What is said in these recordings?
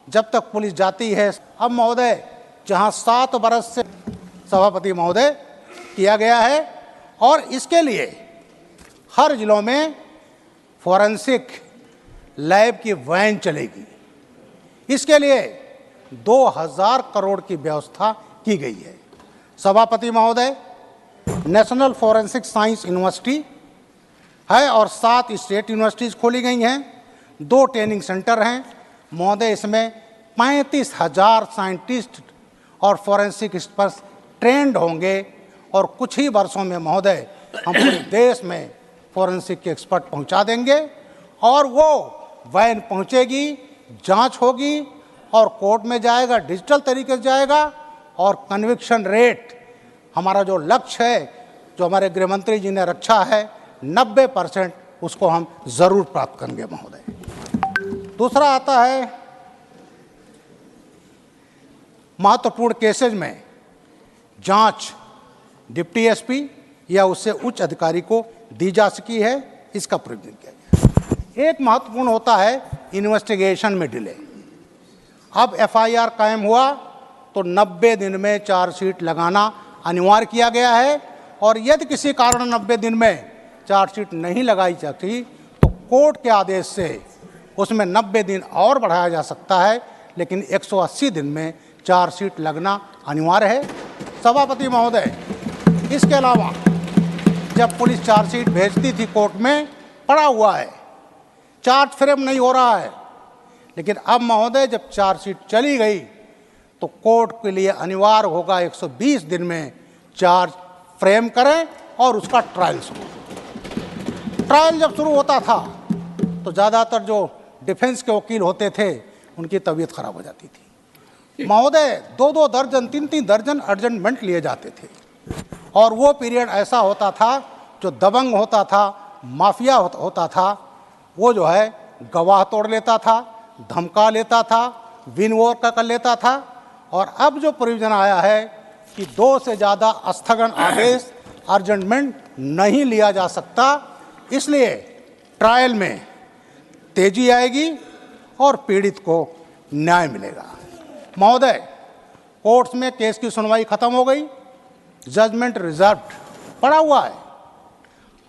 जब तक पुलिस जाती है। अब महोदय, जहां 7 बरस से सभापति महोदय किया गया है और इसके लिए हर जिलों में फॉरेंसिक लैब की वैन चलेगी। इसके लिए 2000 करोड़ की व्यवस्था की गई है। सभापति महोदय, नेशनल फॉरेंसिक साइंस यूनिवर्सिटी है और 7 स्टेट यूनिवर्सिटीज़ खोली गई हैं, 2 ट्रेनिंग सेंटर हैं महोदय। इसमें 35,000 साइंटिस्ट और फॉरेंसिक एक्सपर्ट्स ट्रेंड होंगे और कुछ ही वर्षों में महोदय हम पूरे देश में फॉरेंसिक के एक्सपर्ट पहुंचा देंगे और वो वैन पहुंचेगी, जांच होगी और कोर्ट में जाएगा, डिजिटल तरीके से जाएगा और कन्विक्शन रेट, हमारा जो लक्ष्य है, जो हमारे गृह मंत्री जी ने रखा है 90%, उसको हम ज़रूर प्राप्त करेंगे महोदय। दूसरा आता है महत्वपूर्ण केसेज में जांच डिप्टी एसपी या उससे उच्च अधिकारी को दी जा सकी है, इसका प्रोविजन किया गया। एक महत्वपूर्ण होता है इन्वेस्टिगेशन में डिले। अब एफआईआर कायम हुआ तो 90 दिन में चार्जशीट लगाना अनिवार्य किया गया है और यदि किसी कारण 90 दिन में चार्जशीट नहीं लगाई जाती तो कोर्ट के आदेश से उसमें 90 दिन और बढ़ाया जा सकता है, लेकिन 180 दिन में चार्जशीट लगना अनिवार्य है। सभापति महोदय, इसके अलावा जब पुलिस चार्जशीट भेजती थी कोर्ट में पड़ा हुआ है, चार्ज फ्रेम नहीं हो रहा है, लेकिन अब महोदय जब चार्जशीट चली गई तो कोर्ट के लिए अनिवार्य होगा 120 दिन में चार्ज फ्रेम करें और उसका ट्रायल शुरू। ट्रायल जब शुरू होता था तो ज़्यादातर जो डिफेंस के वकील होते थे उनकी तबीयत खराब हो जाती थी महोदय। 2-2 दर्जन 3-3 दर्जन एडजमेंट लिए जाते थे और वो पीरियड ऐसा होता था, जो दबंग होता था, माफिया होता था, वो जो है गवाह तोड़ लेता था, धमका लेता था, विन वॉर कर लेता था। और अब जो प्रोविजन आया है कि 2 से ज़्यादा स्थगन आदेश अर्जेंटमेंट नहीं लिया जा सकता, इसलिए ट्रायल में तेजी आएगी और पीड़ित को न्याय मिलेगा। महोदय, कोर्ट्स में केस की सुनवाई खत्म हो गई, जजमेंट रिजर्व्ड पड़ा हुआ है।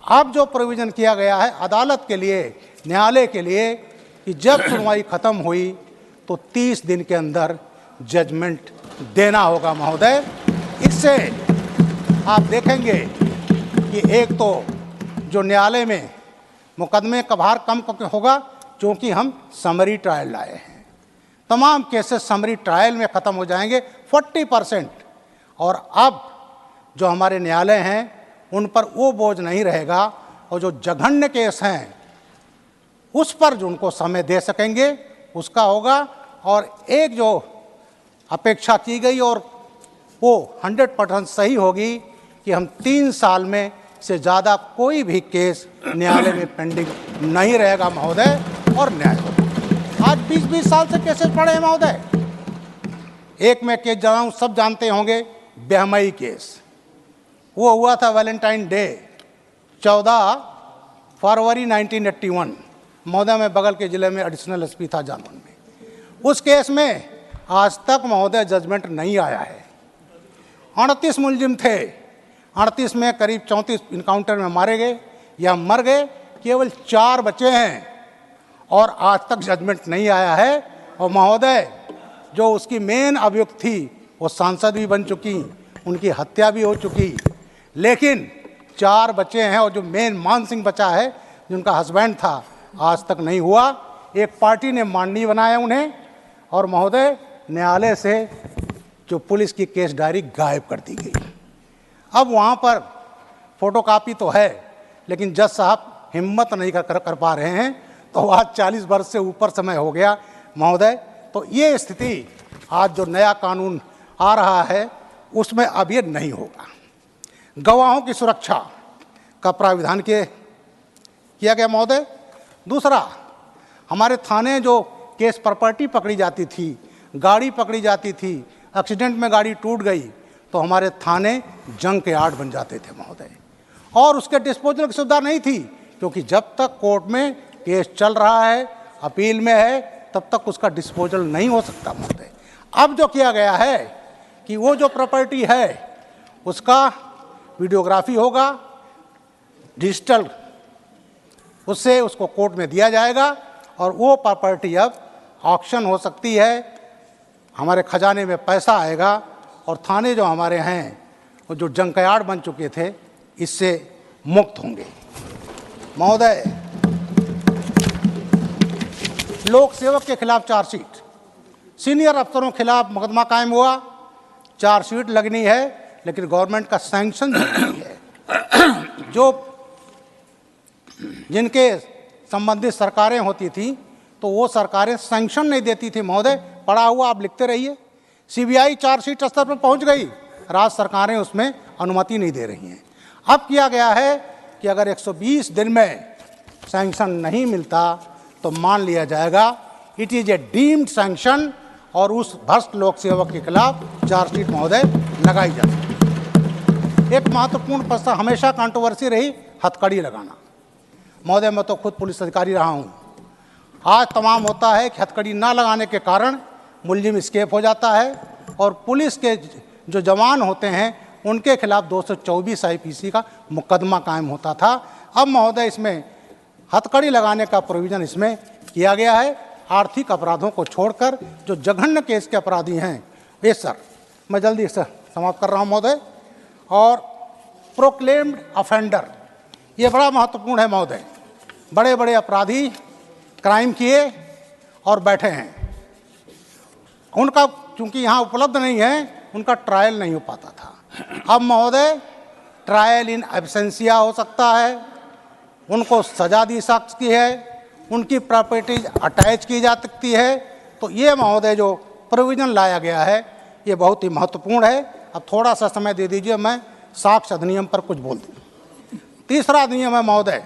अब जो प्रोविजन किया गया है अदालत के लिए, न्यायालय के लिए, कि जब सुनवाई खत्म हुई तो 30 दिन के अंदर जजमेंट देना होगा महोदय। इससे आप देखेंगे कि एक तो जो न्यायालय में मुकदमे का भार कम होगा, क्योंकि हम समरी ट्रायल लाए हैं। तमाम केसेस समरी ट्रायल में ख़त्म हो जाएंगे 40%। और अब जो हमारे न्यायालय हैं उन पर वो बोझ नहीं रहेगा और जो जघन्य केस हैं उस पर जो उनको समय दे सकेंगे उसका होगा। और एक जो अपेक्षा की गई और वो 100% सही होगी कि हम 3 साल में से ज़्यादा कोई भी केस न्यायालय में पेंडिंग नहीं रहेगा महोदय और न्याय होगा। आज 20-20 साल से केसेस पड़े हैं महोदय। एक मैं केस जानूँ, सब जानते होंगे, बेहमई केस। वो हुआ था वैलेंटाइन डे 14 फरवरी 1981 महोदय। मैं बगल के ज़िले में एडिशनल एसपी था जानवन में। उस केस में आज तक महोदय जजमेंट नहीं आया है। 38 मुलजिम थे, 38 में करीब 34 इनकाउंटर में मारे गए या मर गए, केवल 4 बचे हैं और आज तक जजमेंट नहीं आया है। और महोदय, जो उसकी मेन अभियुक्त थी वो सांसद भी बन चुकी, उनकी हत्या भी हो चुकी, लेकिन 4 बचे हैं और जो मेन मान सिंह बचा है जिनका हस्बैंड था, आज तक नहीं हुआ। एक पार्टी ने माननीय बनाया उन्हें और महोदय न्यायालय से जो पुलिस की केस डायरी गायब कर दी गई। अब वहाँ पर फोटोकॉपी तो है, लेकिन जज साहब हिम्मत नहीं कर पा रहे हैं, तो आज 40 वर्ष से ऊपर समय हो गया महोदय। तो ये स्थिति आज जो नया कानून आ रहा है उसमें अब ये नहीं होगा। गवाहों की सुरक्षा का प्राविधान किया गया महोदय। दूसरा, हमारे थाने जो केस प्रॉपर्टी पकड़ी जाती थी, गाड़ी पकड़ी जाती थी, एक्सीडेंट में गाड़ी टूट गई तो हमारे थाने जंक यार्ड बन जाते थे महोदय। और उसके डिस्पोजल की सुविधा नहीं थी, क्योंकि जब तक कोर्ट में केस चल रहा है, अपील में है, तब तक उसका डिस्पोजल नहीं हो सकता महोदय। अब जो किया गया है कि वो जो प्रॉपर्टी है उसका वीडियोग्राफी होगा, डिजिटल, उससे उसको कोर्ट में दिया जाएगा और वो प्रॉपर्टी अब ऑक्शन हो सकती है, हमारे खजाने में पैसा आएगा और थाने जो हमारे हैं वो जो जंकयार्ड बन चुके थे इससे मुक्त होंगे। महोदय, लोक सेवक के खिलाफ चार्जशीट, सीनियर अफसरों के खिलाफ मुकदमा कायम हुआ, चार्जशीट लगनी है लेकिन गवर्नमेंट का सैंक्शन जरूरी है। जो जिनके संबंधित सरकारें होती थी तो वो सरकारें सैंक्शन नहीं देती थी महोदय, पड़ा हुआ आप लिखते रहिए। सीबीआई चार्जशीट स्तर पर पहुंच गई, राज्य सरकारें उसमें अनुमति नहीं दे रही हैं। अब किया गया है कि अगर 120 दिन में सैंक्शन नहीं मिलता तो मान लिया जाएगा it is a deemed sanction और उस भ्रष्ट लोक सेवक के खिलाफ चार्जशीट महोदय लगाई जा सकती। एक महत्वपूर्ण प्रश्न हमेशा कंट्रोवर्सी रही, हथकड़ी लगाना। महोदय, मैं तो खुद पुलिस अधिकारी रहा हूँ। आज तमाम होता है कि हथकड़ी ना लगाने के कारण मुलजिम एस्केप हो जाता है और पुलिस के जो जवान होते हैं उनके खिलाफ 224 IPC का मुकदमा कायम होता था। अब महोदय इसमें हथकड़ी लगाने का प्रोविज़न इसमें किया गया है, आर्थिक अपराधों को छोड़कर जो जघन्य केस के अपराधी हैं। ये सर, मैं जल्दी से समाप्त कर रहा हूँ महोदय। और प्रोक्लेम्ड ऑफेंडर, ये बड़ा महत्वपूर्ण है महोदय। बड़े बड़े अपराधी क्राइम किए और बैठे हैं, उनका चूंकि यहाँ उपलब्ध नहीं है उनका ट्रायल नहीं हो पाता था। अब महोदय ट्रायल इन एब्सेंसिया हो सकता है, उनको सजा दी सकती है, उनकी प्रॉपर्टीज अटैच की जा सकती है। तो ये महोदय जो प्रोविज़न लाया गया है ये बहुत ही महत्वपूर्ण है। अब थोड़ा सा समय दे दीजिए, मैं साक्ष्य अधिनियम पर कुछ बोल दूँ। तीसरा अधिनियम है महोदय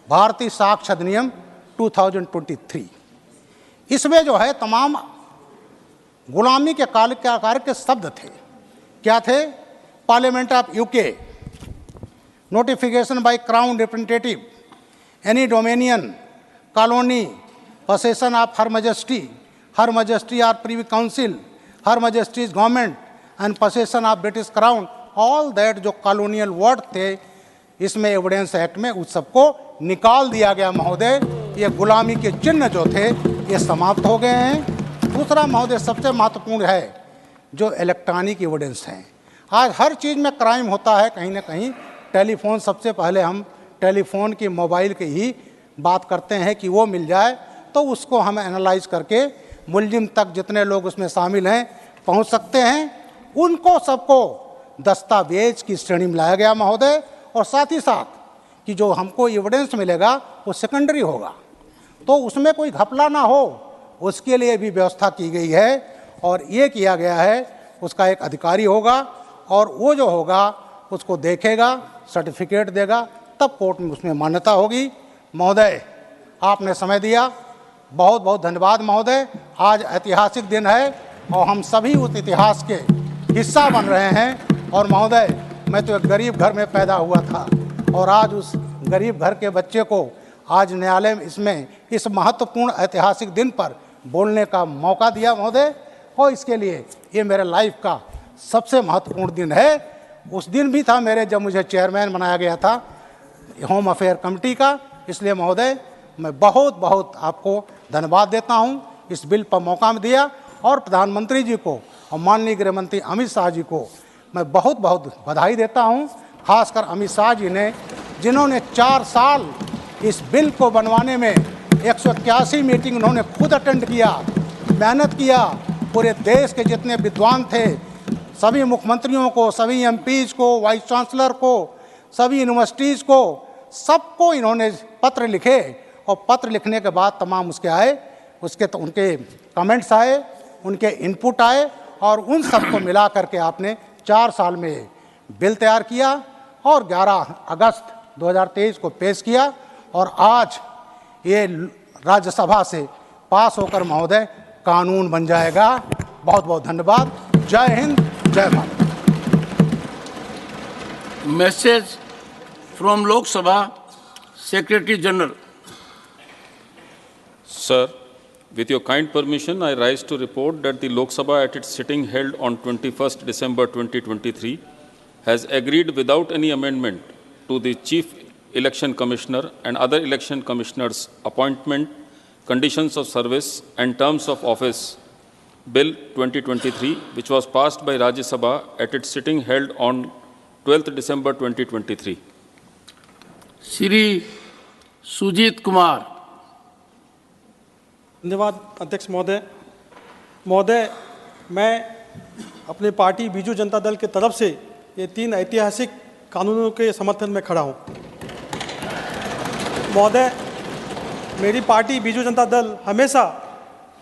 भारतीय साक्ष्य अधिनियम 2023। इसमें जो है तमाम गुलामी के काल के आकार के शब्द थे। क्या थे? Parliament of UK, notification by crown representative, any dominion colony, possession of Her Majesty or Privy Council, Her Majesty's government and possession of British Crown, all that जो कॉलोनियल वर्ड थे इसमें एविडेंस एक्ट में उस सबको निकाल दिया गया महोदय। ये गुलामी के चिन्ह जो थे ये समाप्त हो गए हैं। दूसरा महोदय सबसे महत्वपूर्ण है जो इलेक्ट्रॉनिक एविडेंस हैं। आज हर चीज़ में क्राइम होता है कहीं ना कहीं। टेलीफोन, सबसे पहले हम टेलीफोन की, मोबाइल की ही बात करते हैं कि वो मिल जाए तो उसको हम एनालाइज करके मुलजिम तक जितने लोग उसमें शामिल हैं पहुंच सकते हैं। उनको सबको दस्तावेज की श्रेणी में लाया गया महोदय। और साथ ही साथ कि जो हमको एविडेंस मिलेगा वो सेकेंडरी होगा, तो उसमें कोई घपला ना हो उसके लिए भी व्यवस्था की गई है। और ये किया गया है, उसका एक अधिकारी होगा और वो जो होगा उसको देखेगा, सर्टिफिकेट देगा, तब कोर्ट में उसमें मान्यता होगी। महोदय, आपने समय दिया, बहुत बहुत धन्यवाद महोदय। आज ऐतिहासिक दिन है और हम सभी उस इतिहास के हिस्सा बन रहे हैं। और महोदय, मैं तो एक गरीब घर में पैदा हुआ था और आज उस गरीब घर के बच्चे को आज न्यायालय में इसमें इस महत्वपूर्ण ऐतिहासिक दिन पर बोलने का मौका दिया महोदय। और इसके लिए ये मेरे लाइफ का सबसे महत्वपूर्ण दिन है। उस दिन भी था मेरे जब मुझे चेयरमैन बनाया गया था होम अफेयर कमेटी का। इसलिए महोदय मैं बहुत बहुत आपको धन्यवाद देता हूं, इस बिल पर मौका में दिया। और प्रधानमंत्री जी को और माननीय गृह मंत्री अमित शाह जी को मैं बहुत बहुत बधाई देता हूं। खासकर अमित शाह जी ने, जिन्होंने 4 साल इस बिल को बनवाने में 181 मीटिंग उन्होंने खुद अटेंड किया, मेहनत किया। पूरे देश के जितने विद्वान थे सभी मुख्यमंत्रियों को, सभी एमपीज को, वाइस चांसलर को, सभी यूनिवर्सिटीज़ को, सबको इन्होंने पत्र लिखे। और पत्र लिखने के बाद तमाम उसके आए, उसके तो उनके कमेंट्स आए, उनके इनपुट आए और उन सबको मिला करके आपने 4 साल में बिल तैयार किया और 11 अगस्त 2023 को पेश किया। और आज ये राज्यसभा से पास होकर महोदय कानून बन जाएगा। बहुत बहुत धन्यवाद। जय हिंद, जय Bharat. Message from Lok Sabha secretary general. Sir, With your kind permission, I rise to report that the Lok Sabha at its sitting held on 21st December 2023 has agreed without any amendment to the Chief Election Commissioner and other election commissioners' appointment, conditions of service and terms of office Bill 2023, which was passed by Rajya Sabha at its sitting held on 12th December 2023. Shri Sujit Kumar. धन्यवाद अध्यक्ष महोदय मैं अपने party Biju Janata Dal के तरफ से ये 3 ऐतिहासिक कानूनों के समर्थन में खड़ा हूँ। महोदय, मेरी पार्टी बीजू जनता दल हमेशा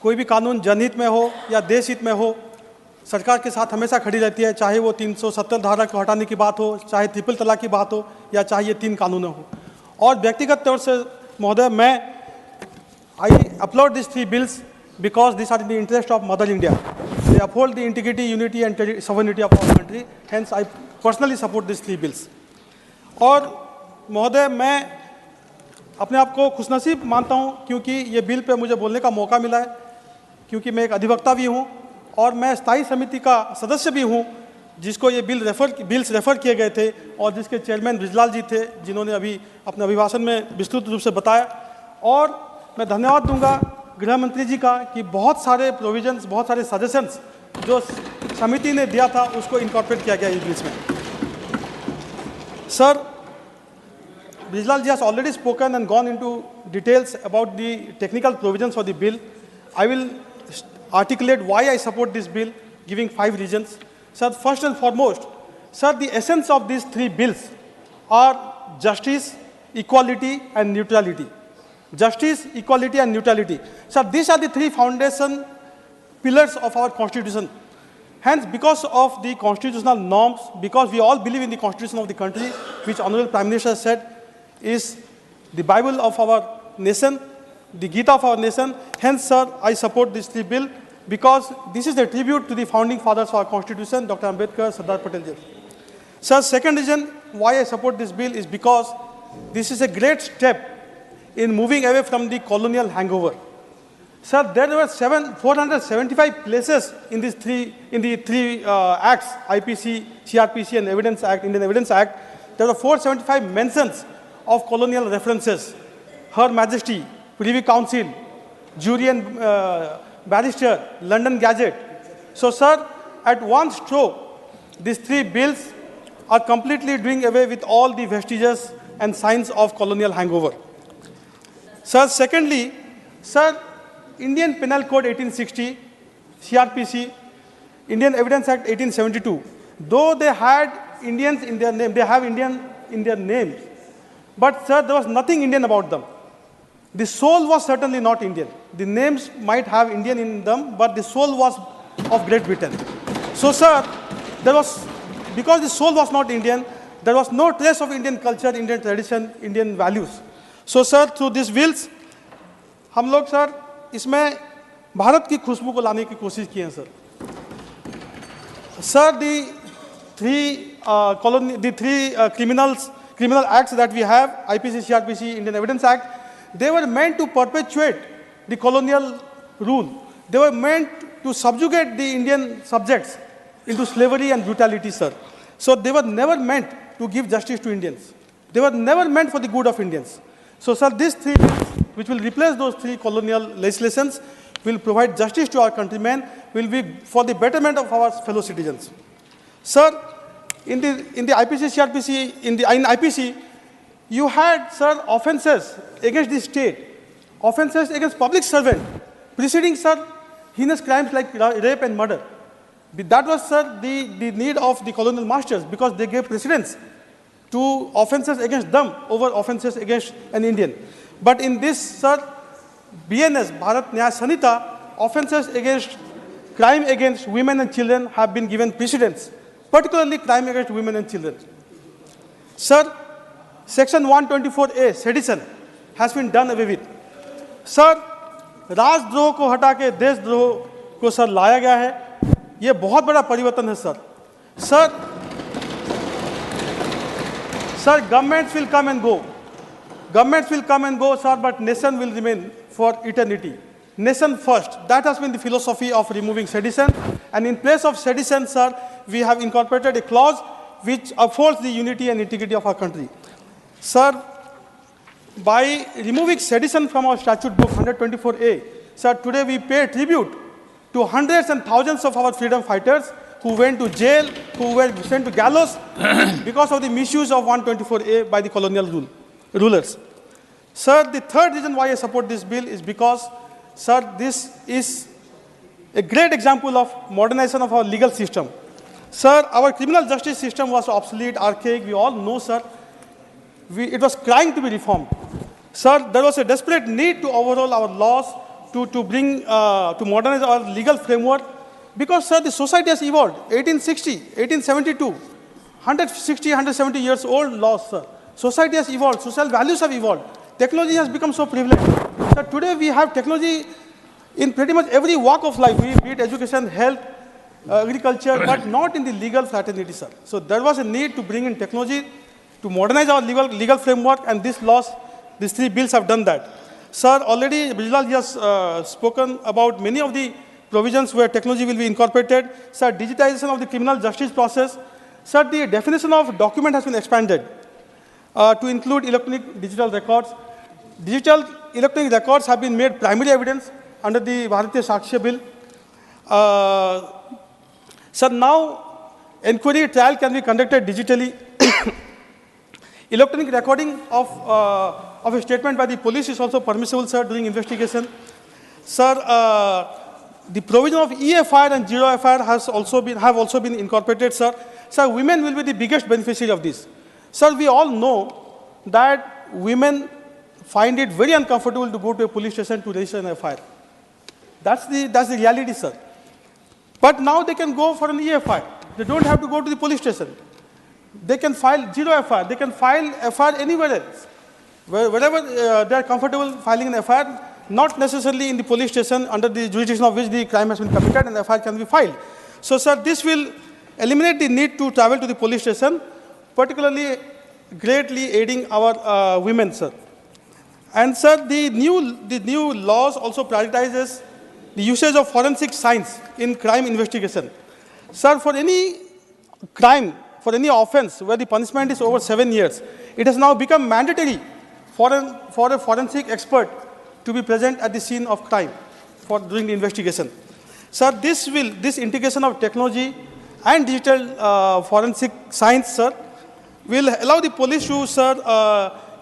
कोई भी कानून जनहित में हो या देश हित में हो, सरकार के साथ हमेशा खड़ी रहती है, चाहे वो 370 धारा को हटाने की बात हो, चाहे ट्रिपल तलाक की बात हो, या चाहे ये 3 कानून हो। और व्यक्तिगत तौर से महोदय I upload these 3 bills because these are in the interest of Mother India. They uphold the integrity, unity and sovereignty of our country. Hence, I personally support these 3 bills. और महोदय मैं अपने आप को खुशनसीब मानता हूँ क्योंकि ये बिल पे मुझे बोलने का मौका मिला है, क्योंकि मैं एक अधिवक्ता भी हूँ और मैं स्थायी समिति का सदस्य भी हूँ जिसको ये बिल्स रेफर किए गए थे और जिसके चेयरमैन ब्रिजलाल जी थे, जिन्होंने अभी अपने अभिभाषण में विस्तृत रूप से बताया। और मैं धन्यवाद दूंगा गृह मंत्री जी का कि बहुत सारे प्रोविजंस, बहुत सारे सजेशंस जो समिति ने दिया था उसको इनकॉर्पोरेट किया गया इस बिल्स में। Sir, Brijlal ji has already spoken and gone into details about the technical provisions for the bill. I will articulate why I support this bill, giving 5 reasons. Sir, first and foremost, sir, the essence of these 3 bills are justice, equality and neutrality. Justice, equality and neutrality. Sir, these are the 3 foundation pillars of our constitution. Hence, because of the constitutional norms, because we all believe in the constitution of the country, which Honorable Prime Minister said is the Bible of our nation, the Gita of our nation. Hence, sir, I support this 3 bill because this is a tribute to the founding fathers of our constitution, Dr. Ambedkar, Sardar Patel ji. Sir, second reason why I support this bill is because this is a great step in moving away from the colonial hangover. Sir, there were 475 places in the 3 acts, IPC, CRPC and Evidence Act, Indian Evidence Act. There were 475 mentions of colonial references, Her Majesty, Privy Council, Jury and Barrister, London Gazette. So, sir, at one stroke, these 3 bills are completely doing away with all the vestiges and signs of colonial hangover. Sir, secondly, sir, Indian Penal Code 1860, CRPC, Indian Evidence Act 1872, though they had Indians in their name, they have Indian in their names, but sir, there was nothing Indian about them. The soul was certainly not Indian. The names might have Indian in them, but the soul was of Great Britain. So, sir, because the soul was not Indian, there was no trace of Indian culture, Indian tradition, Indian values. So, sir, through these bills, हम लोग sir इसमें भारत की खुशबू को लाने की कोशिश की है sir. Sir, the 3 criminal acts that we have, IPC, CRPC, Indian Evidence Act, they were meant to perpetuate the colonial rule. They were meant to subjugate the Indian subjects into slavery and brutality, sir. So they were never meant to give justice to Indians. They were never meant for the good of Indians. So, sir, these 3 bills, which will replace those 3 colonial legislations, will provide justice to our countrymen, will be for the betterment of our fellow citizens. Sir, in the IPC, CRPC, in IPC, you had, sir, offences against the state, offences against public servant, preceding, sir, heinous crimes like rape and murder. That was, sir, the need of the colonial masters because they gave precedence to offences against them over offences against an Indian. But in this, sir, BNS, Bharat Nyaya Sanhita, offences against crime against women and children have been given precedence, particularly crime against women and children. Sir, Section 124A, sedition, has been done away with. Sir, राजद्रोह को हटा के देशद्रोह को sir लाया गया है. ये बहुत बड़ा परिवर्तन है sir. Sir, governments will come and go. Governments will come and go, sir, but nation will remain for eternity. nation first. That has been the philosophy of removing sedition. And in place of sedition, sir, we have incorporated a clause which upholds the unity and integrity of our country. Sir, by removing sedition from our statute book 124A, sir, today we pay tribute to hundreds and thousands of our freedom fighters who went to jail, who were sent to gallows because of the misuse of 124A by the colonial rulers. Sir, the third reason why I support this bill is because, sir, this is a great example of modernization of our legal system. Sir, our criminal justice system was obsolete, archaic, we all know, sir. It was crying to be reformed. Sir, there was a desperate need to overhaul our laws, to modernize our legal framework, because, sir, the society has evolved. 1860, 1872, 160, 170 years old laws, sir. Society has evolved, social values have evolved. Technology has become so prevalent. Sir, today we have technology in pretty much every walk of life, be it education, health, agriculture, but not in the legal fraternity, sir. So there was a need to bring in technology to modernize our legal framework, and these three bills have done that. Sir, already Bijlal has spoken about many of the provisions where technology will be incorporated. Sir, digitization of the criminal justice process. Sir, the definition of document has been expanded to include electronic digital records. Digital electronic records have been made primary evidence under the Bharatiya Sakshya Bill. Sir, now inquiry trial can be conducted digitally. Electronic recording of a statement by the police is also permissible, sir, during investigation. Sir, the provision of EFIR and zero FIR have also been incorporated, sir. Sir, women will be the biggest beneficiary of this. Sir, we all know that women find it very uncomfortable to go to a police station to register an FIR. That's the reality, sir. But now they can go for an EFIR. They don't have to go to the police station. They can file zero FIR. They can file FIR anywhere else. Wherever they are comfortable filing an FIR, not necessarily in the police station under the jurisdiction of which the crime has been committed, and FIR can be filed. So, sir, this will eliminate the need to travel to the police station, particularly greatly aiding our women, sir. And, sir, the new laws also prioritizes the usage of forensic science in crime investigation. Sir, for any crime, for any offense where the punishment is over 7 years, it has now become mandatory for a forensic expert to be present at the scene of crime during the investigation. Sir, this integration of technology and digital forensic science, sir, will allow the police to, sir,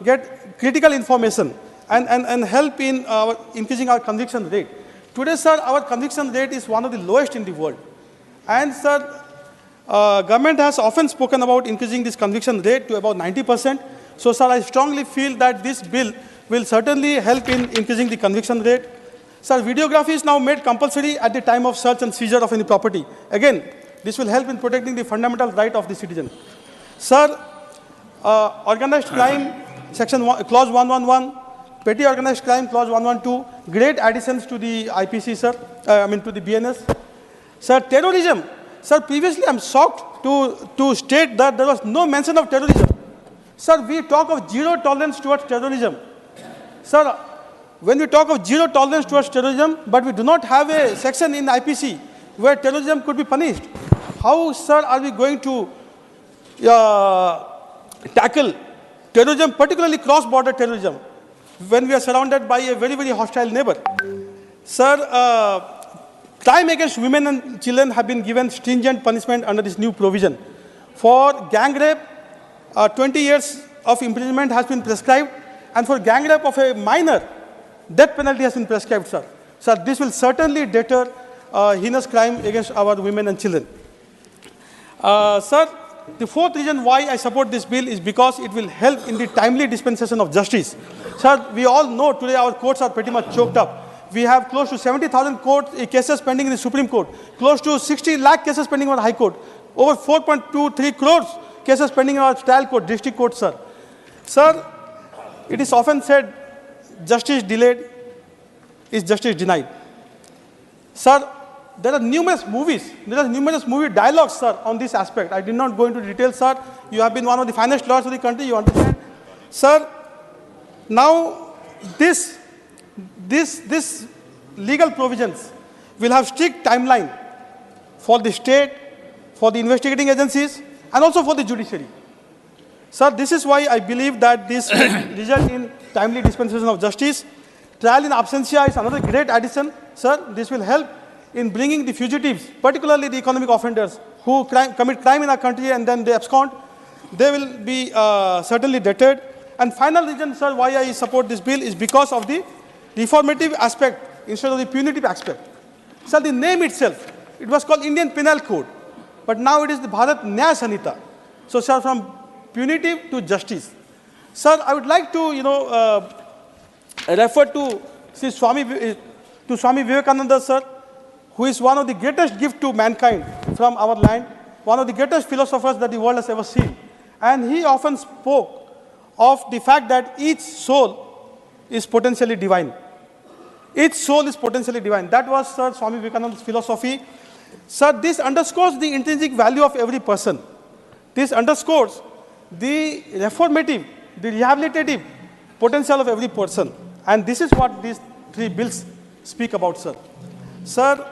get critical information and help in increasing our conviction rate. Today, sir, our conviction rate is one of the lowest in the world. And, sir, government has often spoken about increasing this conviction rate to about 90%. So, sir, I strongly feel that this bill will certainly help in increasing the conviction rate. Sir, videography is now made compulsory at the time of search and seizure of any property. Again, this will help in protecting the fundamental right of the citizen. Sir, organized crime, clause 111, petty organized crime, clause 112, great additions to the IPC, sir, to the BNS. Sir, terrorism. Sir, previously I'm shocked to state that there was no mention of terrorism. Sir, we talk of zero tolerance towards terrorism. Sir, when we talk of zero tolerance towards terrorism, but we do not have a section in IPC where terrorism could be punished, how, sir, are we going to tackle terrorism, particularly cross-border terrorism, when we are surrounded by a very, very hostile neighbor? Sir, crime against women and children have been given stringent punishment under this new provision. For gang rape, 20 years of imprisonment has been prescribed, and for gang rape of a minor, death penalty has been prescribed, sir. Sir, this will certainly deter heinous crime against our women and children. Sir, the fourth reason why I support this bill is because it will help in the timely dispensation of justice. Sir, we all know today our courts are pretty much choked up. We have close to 70,000 cases pending in the Supreme Court, close to 60 lakh cases pending in the High Court, over 4.23 crores cases pending in our trial court, district court, sir. Sir, it is often said, justice delayed is justice denied. Sir, there are numerous movie dialogues, sir, on this aspect. I did not go into details, sir. You have been one of the finest lawyers of the country, you understand. Sir, now this legal provisions will have strict timeline for the state, for the investigating agencies, and also for the judiciary. Sir, this is why I believe that this will result in timely dispensation of justice. Trial in absentia is another great addition. Sir, this will help in bringing the fugitives, particularly the economic offenders who commit crime in our country and then they abscond. They will be certainly deterred. And final reason, sir, why I support this bill is because of the reformative aspect instead of the punitive aspect. Sir, the name itself, it was called Indian Penal Code, but now it is the Bharat Nyaya Sanhita. So, sir, from punitive to justice. Sir, I would like to, refer to Swami Vivekananda, sir, who is one of the greatest gifts to mankind from our land, one of the greatest philosophers that the world has ever seen. And he often spoke of the fact that each soul is potentially divine. Each soul is potentially divine. That was, sir, Swami Vivekananda's philosophy. Sir, this underscores the intrinsic value of every person. This underscores the reformative, the rehabilitative potential of every person. And this is what these three bills speak about, sir. Sir,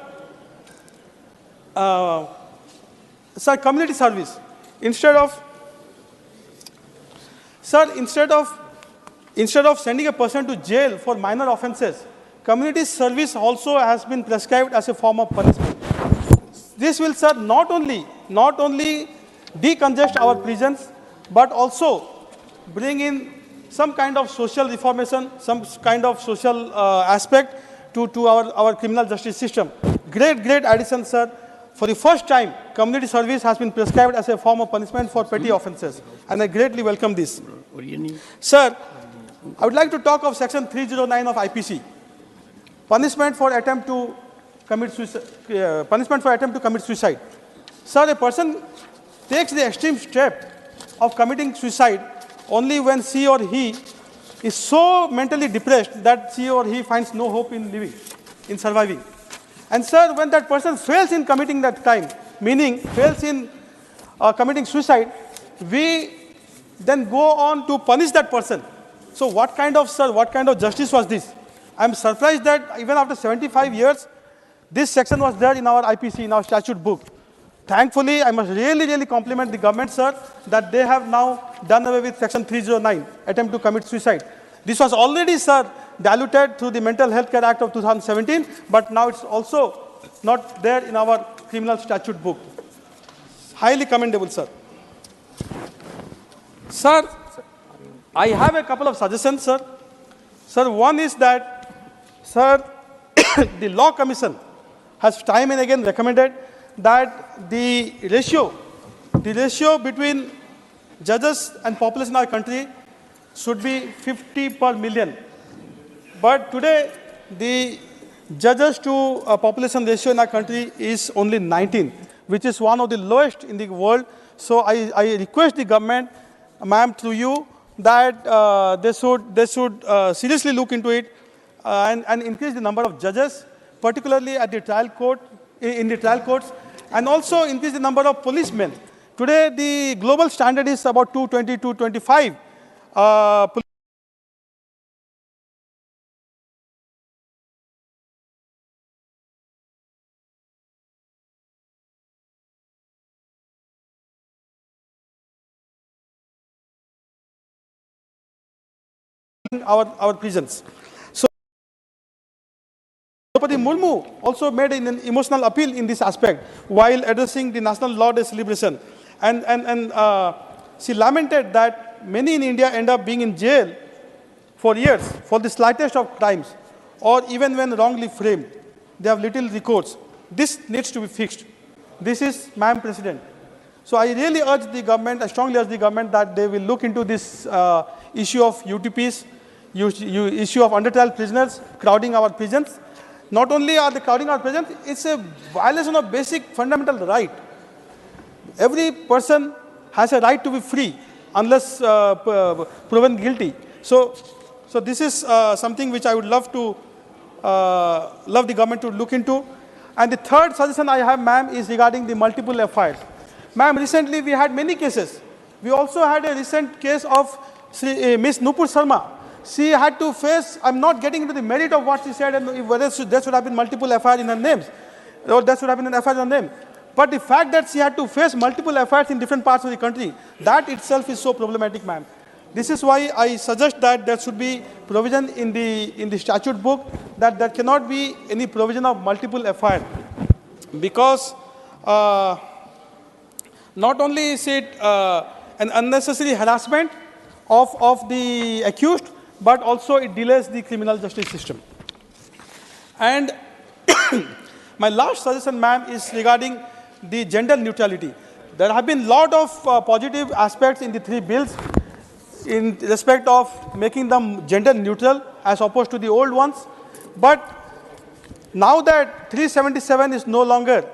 community service. Instead of sending a person to jail for minor offences, community service also has been prescribed as a form of punishment. This will, sir, not only decongest our prisons, but also bring in some kind of social reformation, some kind of social aspect to our criminal justice system. Great addition, sir. For the first time, community service has been prescribed as a form of punishment for petty offences, and I greatly welcome this. Sir, I would like to talk of Section 309 of IPC, punishment for attempt to commit suicide. Sir, a person takes the extreme step of committing suicide only when she or he is so mentally depressed that she or he finds no hope in living, in surviving. And sir, when that person fails in committing that crime, meaning fails in committing suicide, we then go on to punish that person. So what kind of justice was this? I am surprised that even after 75 years, this section was there in our IPC, in our statute book. Thankfully, I must really compliment the government, sir, that they have now done away with Section 309, attempt to commit suicide. This was already, sir, diluted through the Mental Health Care Act of 2017, but now it's also not there in our criminal statute book. Highly commendable, sir. Sir, I have a couple of suggestions, sir. Sir, one is that, sir, the Law Commission has time and again recommended that the ratio between judges and population in our country should be 50 per million. But today, the judges to population ratio in our country is only 19, which is one of the lowest in the world. So I request the government, ma'am, through you, that they should seriously look into it and increase the number of judges, particularly at the trial court, in the trial courts, and also increase the number of policemen. Today, the global standard is about 220, 225. Our prisons. So, Draupadi Murmu also made an emotional appeal in this aspect while addressing the National Law Day celebration. And she lamented that many in India end up being in jail for years for the slightest of crimes, or even when wrongly framed. They have little recourse. This needs to be fixed. This is, Madam President. So I really urge the government, I strongly urge the government that they will look into this issue of UTPs, issue of under-trial prisoners crowding our prisons. Not only are they crowding our prisons, it's a violation of basic fundamental right. Every person has a right to be free unless proven guilty. So this is something which I would love the government to look into. And the third suggestion I have, ma'am, is regarding the multiple FIRs. Ma'am, recently we had many cases. We also had a recent case of Miss Nupur Sharma. she had to face, I'm not getting into the merit of what she said and whether there should have been multiple FIRs in her names, or there should have been an FIR in her name. But the fact that she had to face multiple FIRs in different parts of the country, that itself is so problematic, ma'am. This is why I suggest that there should be provision in the statute book that there cannot be any provision of multiple FIR, because not only is it an unnecessary harassment of the accused, but also it delays the criminal justice system. And my last suggestion, ma'am, is regarding the gender neutrality. There have been a lot of positive aspects in the three bills in respect of making them gender neutral as opposed to the old ones. But now that 377 is no longer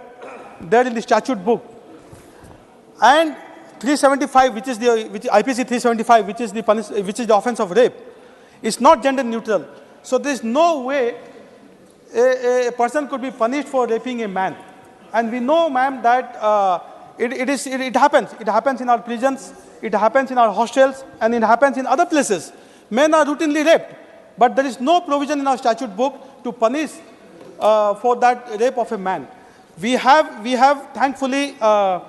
there in the statute book, and 375, which IPC 375, which is the offense of rape, is not gender neutral. So there is no way a person could be punished for raping a man. And we know, ma'am, that it happens. It happens in our prisons, it happens in our hostels, and it happens in other places. Men are routinely raped, but there is no provision in our statute book to punish for that rape of a man. We have thankfully, there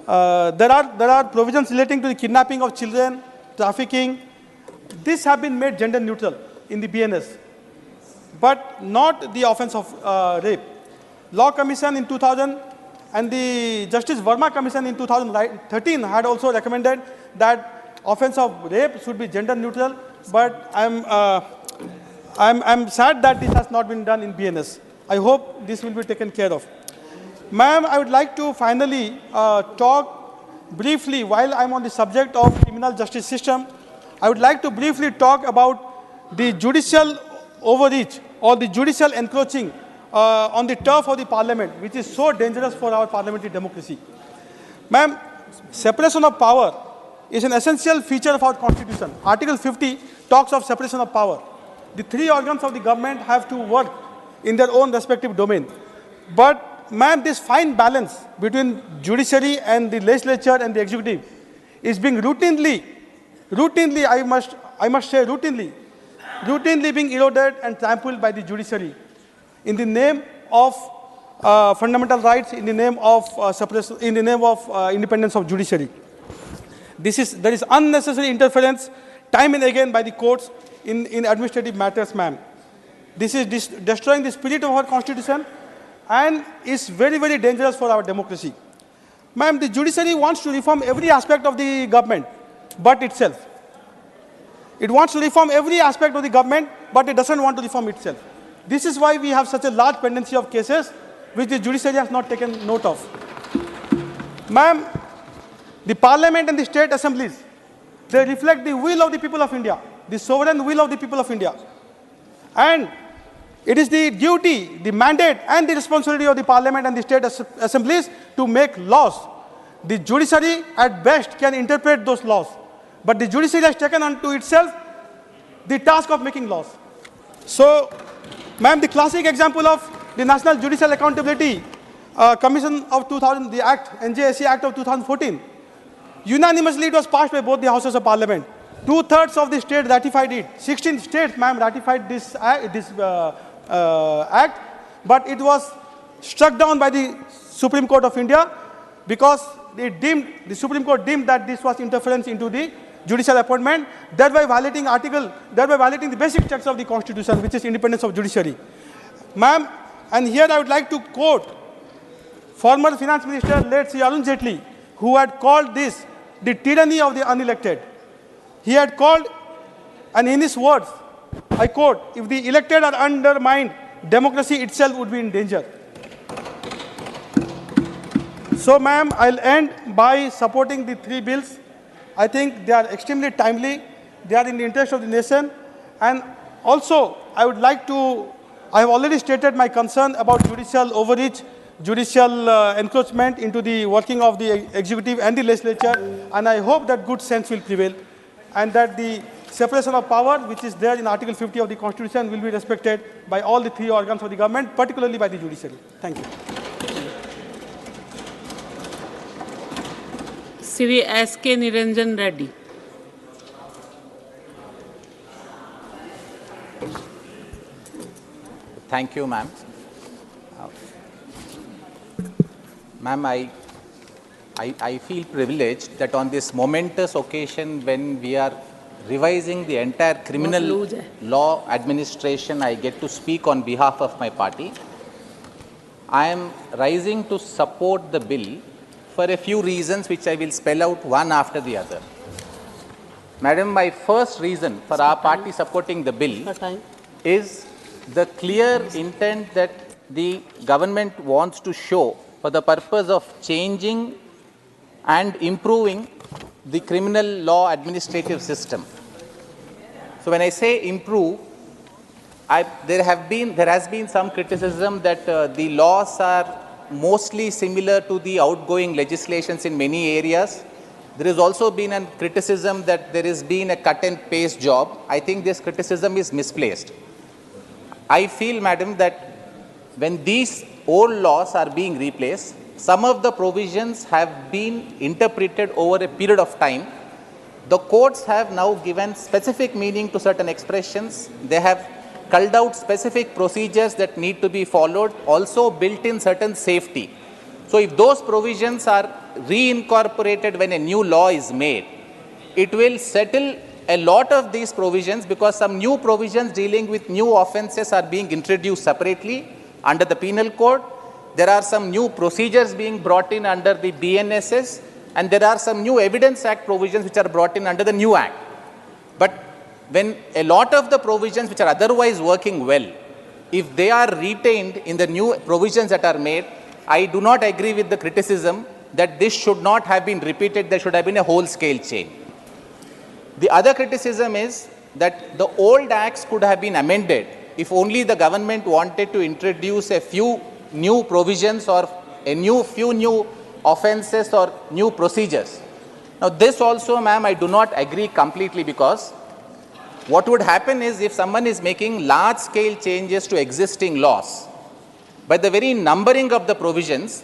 are provisions relating to the kidnapping of children, trafficking. These have been made gender neutral in the BNS, but not the offense of rape. Law Commission in 2000 and the Justice Verma Commission in 2013 had also recommended that offense of rape should be gender neutral, but I'm sad that this has not been done in BNS. I hope this will be taken care of. Ma'am, I would like to finally talk briefly, while I'm on the subject of criminal justice system, I would like to briefly talk about the judicial overreach or the judicial encroaching on the turf of the parliament, which is so dangerous for our parliamentary democracy. Ma'am, separation of power is an essential feature of our constitution. Article 50 talks of separation of power. The three organs of the government have to work in their own respective domain. But ma'am, this fine balance between judiciary and the legislature and the executive is being routinely, I must say routinely being eroded and trampled by the judiciary in the name of fundamental rights, in the name of separation, in the name of independence of judiciary. There is unnecessary interference time and again by the courts in administrative matters, ma'am. This is destroying the spirit of our constitution and is very, very dangerous for our democracy. Ma'am, the judiciary wants to reform every aspect of the government but itself. It wants to reform every aspect of the government, but it doesn't want to reform itself. This is why we have such a large pendency of cases which the judiciary has not taken note of. Ma'am, the parliament and the state assemblies, they reflect the will of the people of India, the sovereign will of the people of India. And it is the duty, the mandate and the responsibility of the parliament and the state assemblies to make laws. The judiciary at best can interpret those laws, but the judiciary has taken unto itself the task of making laws. So, ma'am, the classic example of the National Judicial Accountability Commission of 2000, the Act, NJSC Act of 2014, unanimously it was passed by both the houses of parliament. 2/3 of the states ratified it. 16 states, ma'am, ratified this act, but it was struck down by the Supreme Court of India because the Supreme Court deemed that this was interference into the judicial appointment, thereby violating the basic text of the Constitution, which is independence of judiciary. Ma'am, and here I would like to quote former Finance Minister, late Sri Arun Jaitley, who had called this the tyranny of the unelected. He had called, and in his words, I quote, "If the elected are undermined, democracy itself would be in danger." So, ma'am, I'll end by supporting the three bills. I think they are extremely timely. They are in the interest of the nation. And also, I have already stated my concern about judicial overreach, judicial encroachment into the working of the executive and the legislature. And I hope that good sense will prevail and that the separation of power, which is there in Article 50 of the Constitution, will be respected by all the three organs of the government, particularly by the judiciary. Thank you. Shri S.K. Niranjan Reddy. Thank you, ma'am. Ma'am, I feel privileged that on this momentous occasion when we are revising the entire criminal law administration, I get to speak on behalf of my party. I am rising to support the bill for a few reasons which I will spell out one after the other. Madam, my first reason for our party supporting the bill is the clear intent that the government wants to show for the purpose of changing and improving the criminal law administrative system. So when I say improve, there has been some criticism that the laws are mostly similar to the outgoing legislations in many areas. There has also been a criticism that there has been a cut and paste job. I think this criticism is misplaced. I feel, madam, that when these old laws are being replaced, some of the provisions have been interpreted over a period of time. The courts have now given specific meaning to certain expressions. They have culled out specific procedures that need to be followed, also built in certain safety. So if those provisions are reincorporated when a new law is made, it will settle a lot of these provisions, because some new provisions dealing with new offences are being introduced separately under the penal code. There are some new procedures being brought in under the BNSS, and there are some new Evidence Act provisions which are brought in under the new Act. But when a lot of the provisions which are otherwise working well, if they are retained in the new provisions that are made, I do not agree with the criticism that this should not have been repeated, there should have been a whole-scale change. The other criticism is that the old acts could have been amended if only the government wanted to introduce a few new provisions or few new offences or new procedures. Now this also, ma'am, I do not agree completely, because what would happen is, if someone is making large-scale changes to existing laws, by the very numbering of the provisions,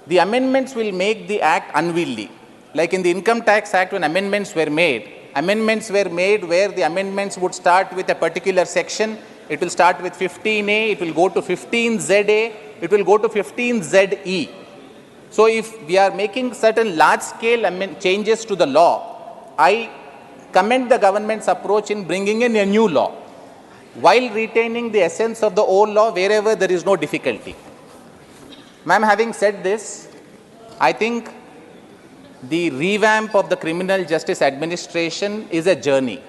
the amendments will make the act unwieldy. Like in the Income Tax Act, when amendments were made where the amendments would start with a particular section. It will start with 15A, it will go to 15ZA, it will go to 15ZE. So if we are making certain large-scale changes to the law, I commend the government's approach in bringing in a new law, while retaining the essence of the old law wherever there is no difficulty. Ma'am, having said this, I think the revamp of the criminal justice administration is a journey.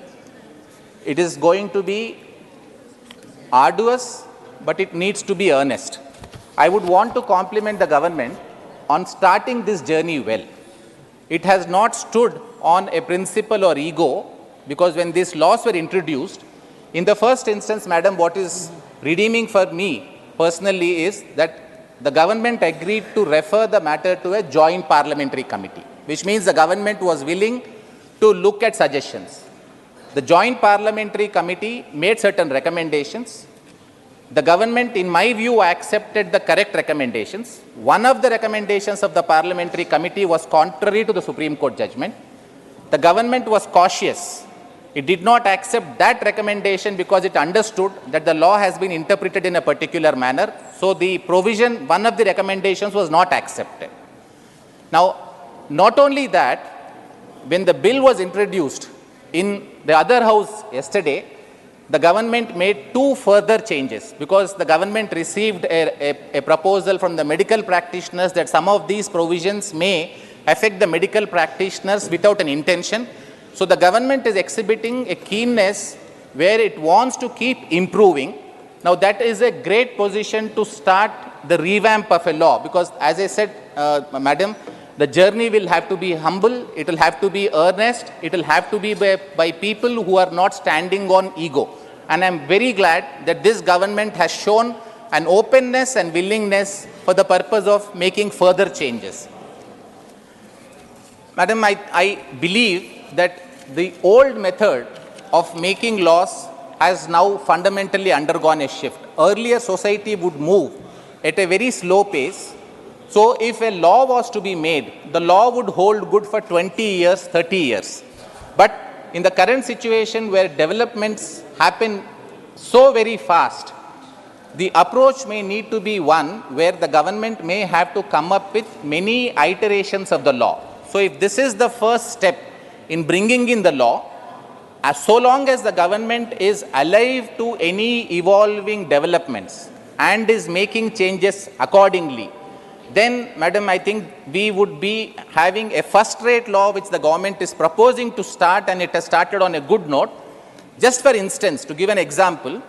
It is going to be arduous, but it needs to be earnest. I would want to compliment the government on starting this journey well. It has not stood on a principle or ego, because when these laws were introduced, in the first instance, madam, what is redeeming for me personally is that the government agreed to refer the matter to a joint parliamentary committee, which means the government was willing to look at suggestions. The joint parliamentary committee made certain recommendations. The government, in my view, accepted the correct recommendations. One of the recommendations of the parliamentary committee was contrary to the Supreme Court judgment. The government was cautious. It did not accept that recommendation because it understood that the law has been interpreted in a particular manner. So the provision, one of the recommendations, was not accepted. Now, not only that, when the bill was introduced in the other house yesterday, the government made two further changes, because the government received a proposal from the medical practitioners that some of these provisions may affect the medical practitioners without an intention. So the government is exhibiting a keenness where it wants to keep improving. Now that is a great position to start the revamp of a law, because as I said, madam, the journey will have to be humble, it will have to be earnest, it will have to be by people who are not standing on ego. And I am very glad that this government has shown an openness and willingness for the purpose of making further changes. Madam, I believe that the old method of making laws has now fundamentally undergone a shift. Earlier, society would move at a very slow pace. So if a law was to be made, the law would hold good for 20 years, 30 years. But in the current situation where developments happen so very fast, the approach may need to be one where the government may have to come up with many iterations of the law. So if this is the first step in bringing in the law, as so long as the government is alive to any evolving developments and is making changes accordingly, then, Madam, I think we would be having a first-rate law which the government is proposing to start, and it has started on a good note. Just for instance, to give an example,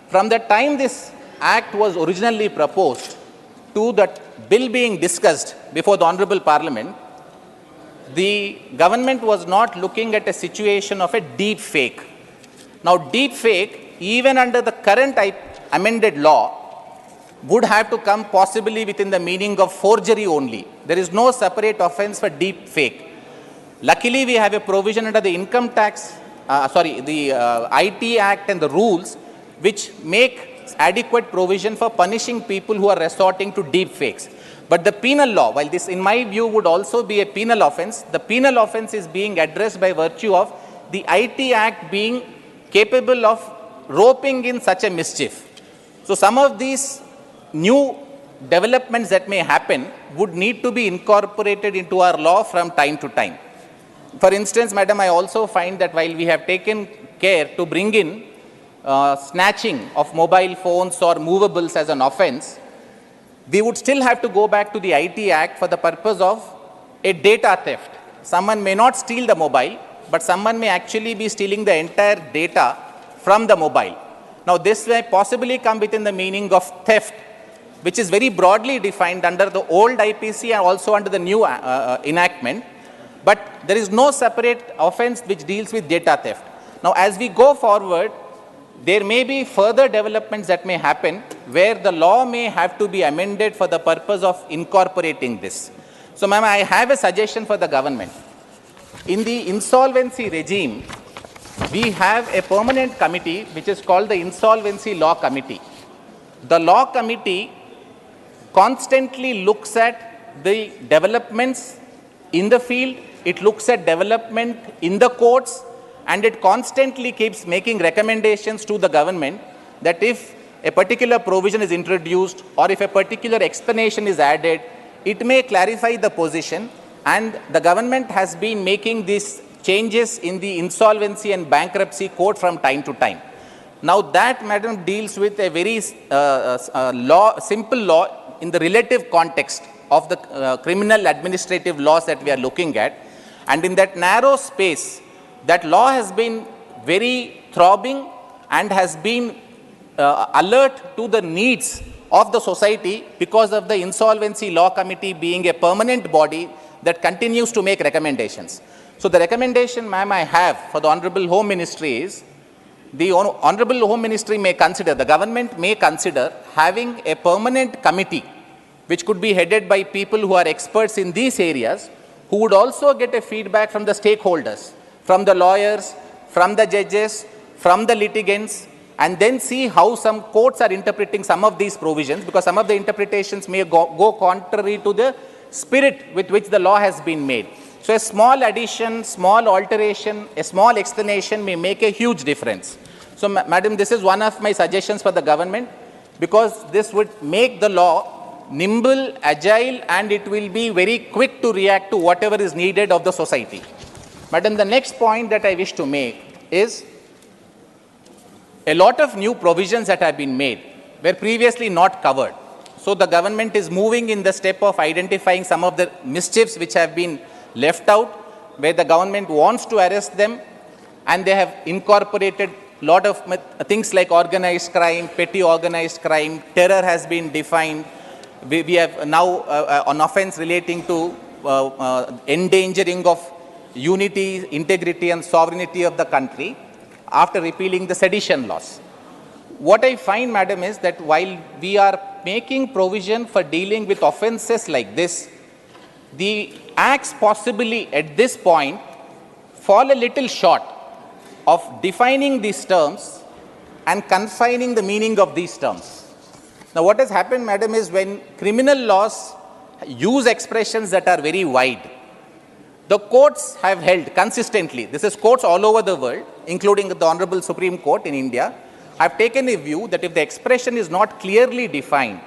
from the time this act was originally proposed to the bill being discussed before the Honorable Parliament, the government was not looking at a situation of a deep fake. Now, deep fake, even under the current amended law, would have to come possibly within the meaning of forgery only. There is no separate offense for deep fake. Luckily, we have a provision under the income tax, the IT Act and the rules, which make adequate provision for punishing people who are resorting to deep fakes. But the penal law, while this in my view would also be a penal offense, the penal offense is being addressed by virtue of the IT Act being capable of roping in such a mischief. So some of these new developments that may happen would need to be incorporated into our law from time to time. For instance, Madam, I also find that while we have taken care to bring in snatching of mobile phones or movables as an offense, we would still have to go back to the IT Act for the purpose of a data theft. Someone may not steal the mobile, but someone may actually be stealing the entire data from the mobile. Now, this may possibly come within the meaning of theft, which is very broadly defined under the old IPC and also under the new enactment, but there is no separate offense which deals with data theft. Now, as we go forward, there may be further developments that may happen where the law may have to be amended for the purpose of incorporating this. So, ma'am, I have a suggestion for the government. In the insolvency regime, we have a permanent committee which is called the Insolvency Law Committee. The law committee constantly looks at the developments in the field, it looks at development in the courts, and it constantly keeps making recommendations to the government that if a particular provision is introduced or if a particular explanation is added, it may clarify the position, and the government has been making these changes in the insolvency and bankruptcy code from time to time. Now that, Madam, deals with a very simple law in the relative context of the criminal administrative laws that we are looking at. And in that narrow space, that law has been very throbbing and has been alert to the needs of the society because of the Insolvency Law Committee being a permanent body that continues to make recommendations. So the recommendation, ma'am, I have for the Honorable Home Ministry is, the Honorable Home Ministry may consider, the government may consider having a permanent committee which could be headed by people who are experts in these areas, who would also get a feedback from the stakeholders, from the lawyers, from the judges, from the litigants, and then see how some courts are interpreting some of these provisions, because some of the interpretations may go contrary to the spirit with which the law has been made. So a small addition, small alteration, a small explanation may make a huge difference. So, Madam, this is one of my suggestions for the government, because this would make the law nimble, agile, and it will be very quick to react to whatever is needed of the society. Madam, the next point that I wish to make is a lot of new provisions that have been made were previously not covered. So the government is moving in the step of identifying some of the mischiefs which have been left out, where the government wants to arrest them, and they have incorporated a lot of things like organized crime, petty organized crime, terror has been defined. We have now an offense relating to endangering of unity, integrity and sovereignty of the country after repealing the sedition laws. What I find, Madam, is that while we are making provision for dealing with offenses like this, the acts possibly at this point fall a little short of defining these terms and confining the meaning of these terms. Now, what has happened, Madam, is when criminal laws use expressions that are very wide, the courts have held consistently, this is courts all over the world, including the Honorable Supreme Court in India, I've taken a view that if the expression is not clearly defined,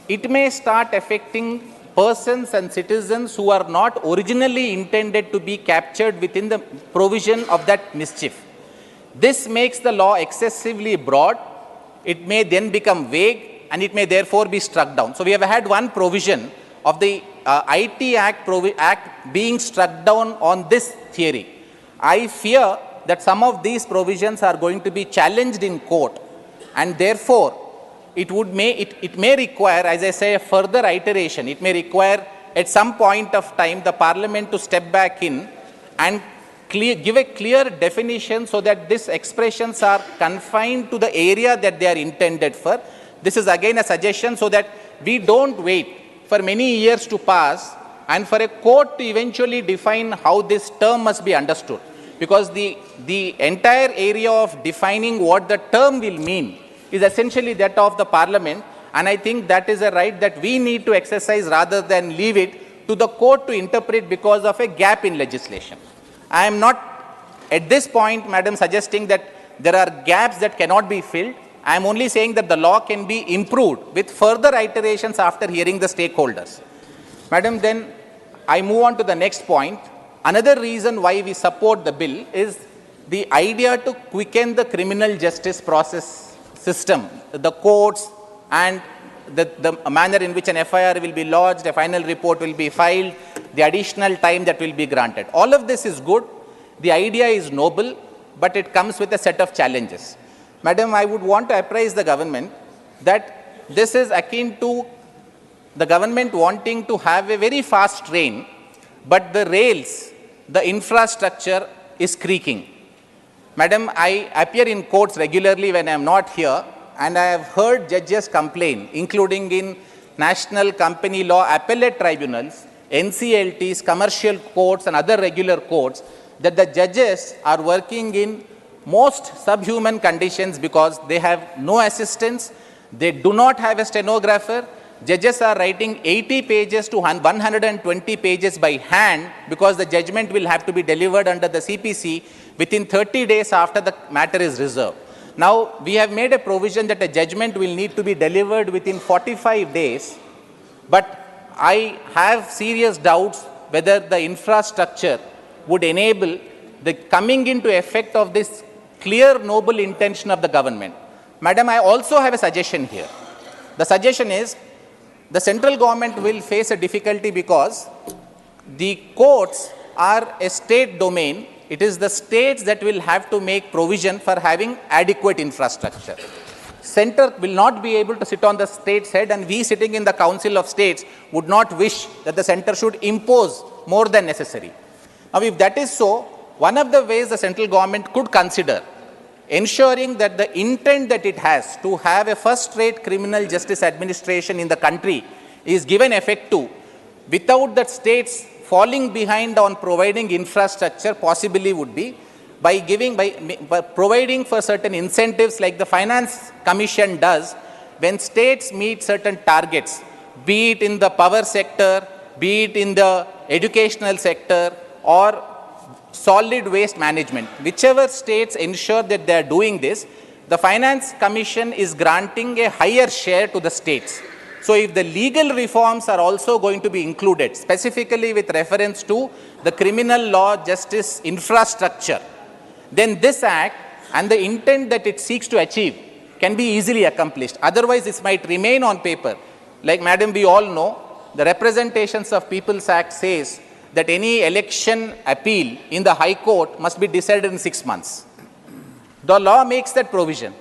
it may start affecting persons and citizens who are not originally intended to be captured within the provision of that mischief. This makes the law excessively broad. It may then become vague and it may therefore be struck down. So we have had one provision of the IT Act being struck down on this theory. I fear that some of these provisions are going to be challenged in court, and therefore it may require, as I say, a further iteration. It may require at some point of time the Parliament to step back in and give a clear definition so that these expressions are confined to the area that they are intended for. This is again a suggestion so that we don't wait for many years to pass and for a court to eventually define how this term must be understood. Because the entire area of defining what the term will mean is essentially that of the Parliament, and I think that is a right that we need to exercise rather than leave it to the court to interpret because of a gap in legislation. I am not at this point, Madam, suggesting that there are gaps that cannot be filled. I am only saying that the law can be improved with further iterations after hearing the stakeholders. Madam, then I move on to the next point. Another reason why we support the bill is the idea to quicken the criminal justice process system, the courts and the manner in which an FIR will be lodged, a final report will be filed, the additional time that will be granted. All of this is good. The idea is noble, but it comes with a set of challenges. Madam, I would want to apprise the government that this is akin to the government wanting to have a very fast train, but the rails, the infrastructure is creaking. Madam, I appear in courts regularly when I am not here, and I have heard judges complain, including in national company law appellate tribunals, NCLTs, commercial courts and other regular courts, that the judges are working in most subhuman conditions because they have no assistants, they do not have a stenographer. Judges are writing 80 pages to 120 pages by hand because the judgment will have to be delivered under the CPC within 30 days after the matter is reserved. Now, we have made a provision that a judgment will need to be delivered within 45 days, but I have serious doubts whether the infrastructure would enable the coming into effect of this clear, noble intention of the government. Madam, I also have a suggestion here. The suggestion is, the central government will face a difficulty because the courts are a state domain. It is the states that will have to make provision for having adequate infrastructure. Center will not be able to sit on the state's head, and we sitting in the Council of States would not wish that the center should impose more than necessary. Now, if that is so, one of the ways the central government could consider ensuring that the intent that it has to have a first-rate criminal justice administration in the country is given effect to, without the states falling behind on providing infrastructure, possibly would be by providing for certain incentives like the Finance Commission does when states meet certain targets, be it in the power sector, be it in the educational sector or solid waste management. Whichever states ensure that they are doing this, the Finance Commission is granting a higher share to the states. So if the legal reforms are also going to be included, specifically with reference to the criminal law justice infrastructure, then this act and the intent that it seeks to achieve can be easily accomplished. Otherwise, this might remain on paper. Like, Madam, we all know, the Representations of People's Act says that any election appeal in the High Court must be decided in 6 months. The law makes that provision,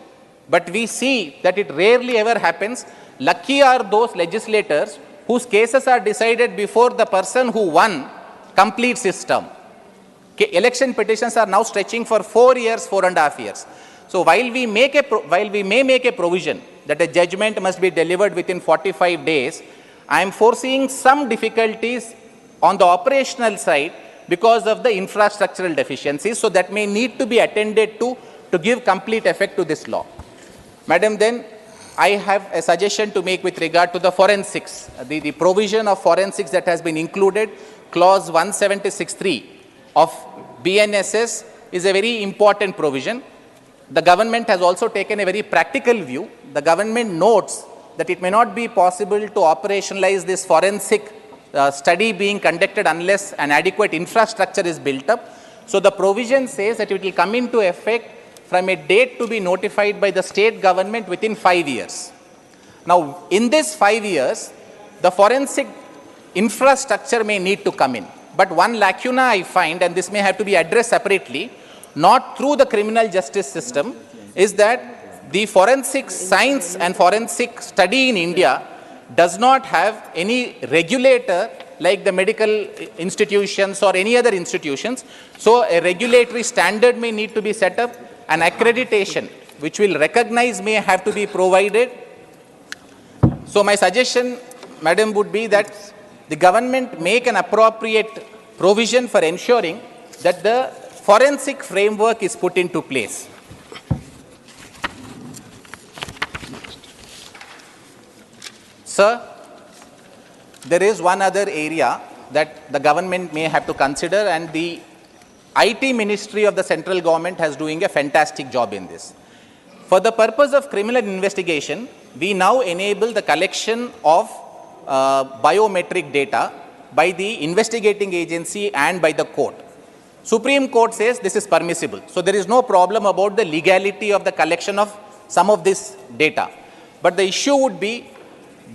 but we see that it rarely ever happens. Lucky are those legislators whose cases are decided before the person who won completes his term. Election petitions are now stretching for 4 years, 4.5 years. So while we may make a provision that a judgment must be delivered within 45 days, I am foreseeing some difficulties on the operational side because of the infrastructural deficiencies, so that may need to be attended to give complete effect to this law. Madam, then I have a suggestion to make with regard to the forensics, the provision of forensics that has been included. Clause 176(3) of BNSS is a very important provision. the government has also taken a very practical view. The government notes that it may not be possible to operationalize this forensic study being conducted unless an adequate infrastructure is built up. So the provision says that it will come into effect from a date to be notified by the state government within 5 years. Now, in this 5 years, the forensic infrastructure may need to come in. But one lacuna I find, and this may have to be addressed separately, not through the criminal justice system, is that the forensic science and forensic study in India does not have any regulator like the medical institutions or any other institutions. So a regulatory standard may need to be set up, an accreditation which will recognize may have to be provided. So my suggestion, Madam, would be that the government make an appropriate provision for ensuring that the forensic framework is put into place. Sir, there is one other area that the government may have to consider, and the IT Ministry of the central government has doing a fantastic job in this. For the purpose of criminal investigation, we now enable the collection of biometric data by the investigating agency and by the court. Supreme Court says this is permissible. So there is no problem about the legality of the collection of some of this data. But the issue would be,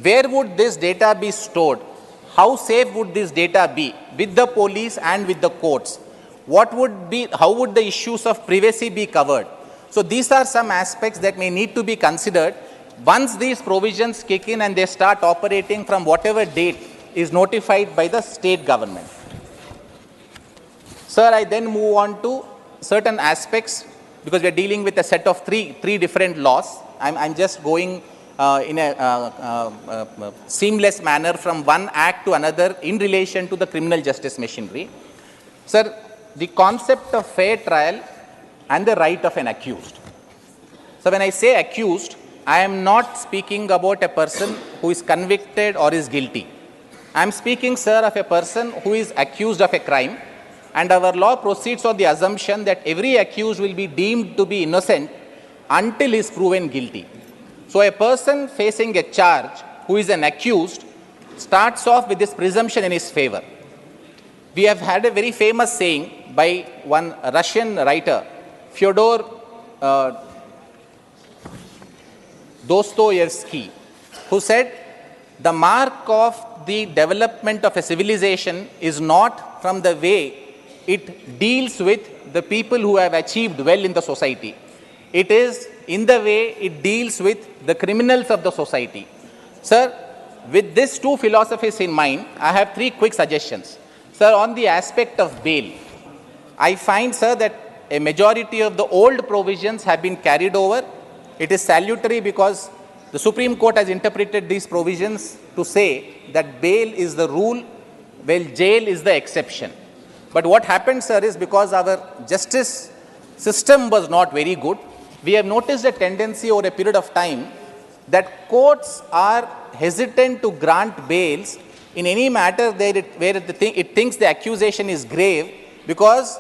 where would this data be stored? How safe would this data be with the police and with the courts? How would the issues of privacy be covered? So these are some aspects that may need to be considered once these provisions kick in and they start operating from whatever date is notified by the state government. Sir, I then move on to certain aspects, because we are dealing with a set of three different laws. I'm just going in a seamless manner from one act to another in relation to the criminal justice machinery. Sir, the concept of fair trial and the right of an accused. So when I say accused, I am not speaking about a person who is convicted or is guilty. I am speaking, sir, of a person who is accused of a crime, and our law proceeds on the assumption that every accused will be deemed to be innocent until he is proven guilty. So a person facing a charge who is an accused starts off with this presumption in his favor. We have had a very famous saying by one Russian writer, Fyodor Dostoevsky, who said, the mark of the development of a civilization is not from the way it deals with the people who have achieved well in the society. It is in the way it deals with the criminals of the society. Sir, with these two philosophies in mind, I have three quick suggestions. Sir, on the aspect of bail, I find, sir, that a majority of the old provisions have been carried over. It is salutary because the Supreme Court has interpreted these provisions to say that bail is the rule, while jail is the exception. But what happened, sir, is because our justice system was not very good, we have noticed a tendency over a period of time that courts are hesitant to grant bails in any matter where it thinks the accusation is grave, because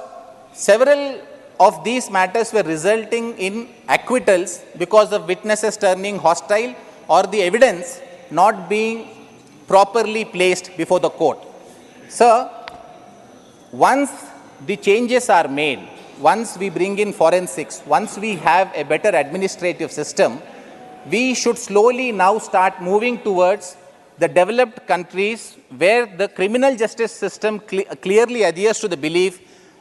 several of these matters were resulting in acquittals because of witnesses turning hostile or the evidence not being properly placed before the court. Sir, once the changes are made, once we bring in forensics, once we have a better administrative system, we should slowly now start moving towards the developed countries where the criminal justice system clearly adheres to the belief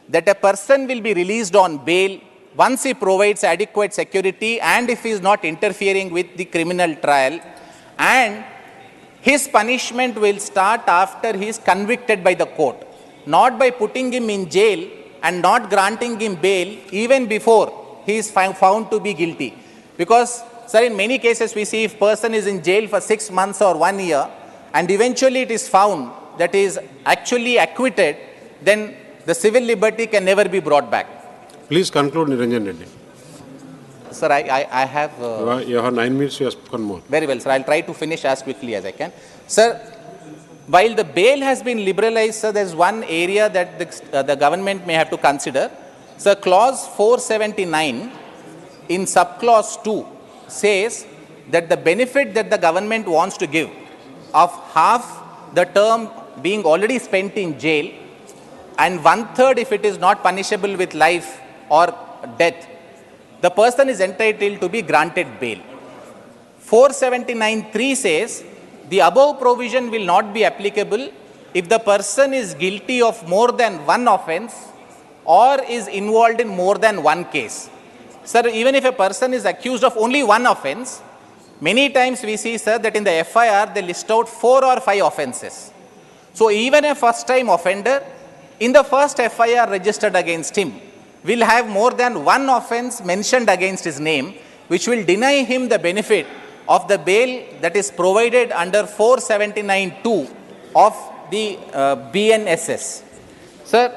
that a person will be released on bail once he provides adequate security and if he is not interfering with the criminal trial, and his punishment will start after he is convicted by the court, not by putting him in jail and not granting him bail even before he is found to be guilty. Because, sir, in many cases we see if person is in jail for 6 months or 1 year and eventually it is found that he is actually acquitted, then the civil liberty can never be brought back. Please conclude, Niranjan Reddy. Sir, I have... you have 9 minutes, you have spoken more. Very well, sir. I will try to finish as quickly as I can. Sir, while the bail has been liberalized, sir, there is one area that the government may have to consider. Sir, clause 479 in subclause 2 says that the benefit that the government wants to give of half the term being already spent in jail and 1/3 if it is not punishable with life or death, the person is entitled to be granted bail. 479(3) says the above provision will not be applicable if the person is guilty of more than one offense or is involved in more than one case. Sir, even if a person is accused of only one offense, many times we see, sir, that in the FIR they list out 4 or 5 offenses. So even a first-time offender, in the first FIR registered against him, will have more than one offense mentioned against his name, which will deny him the benefit of the bail that is provided under 479(2) of the BNSS. Sir,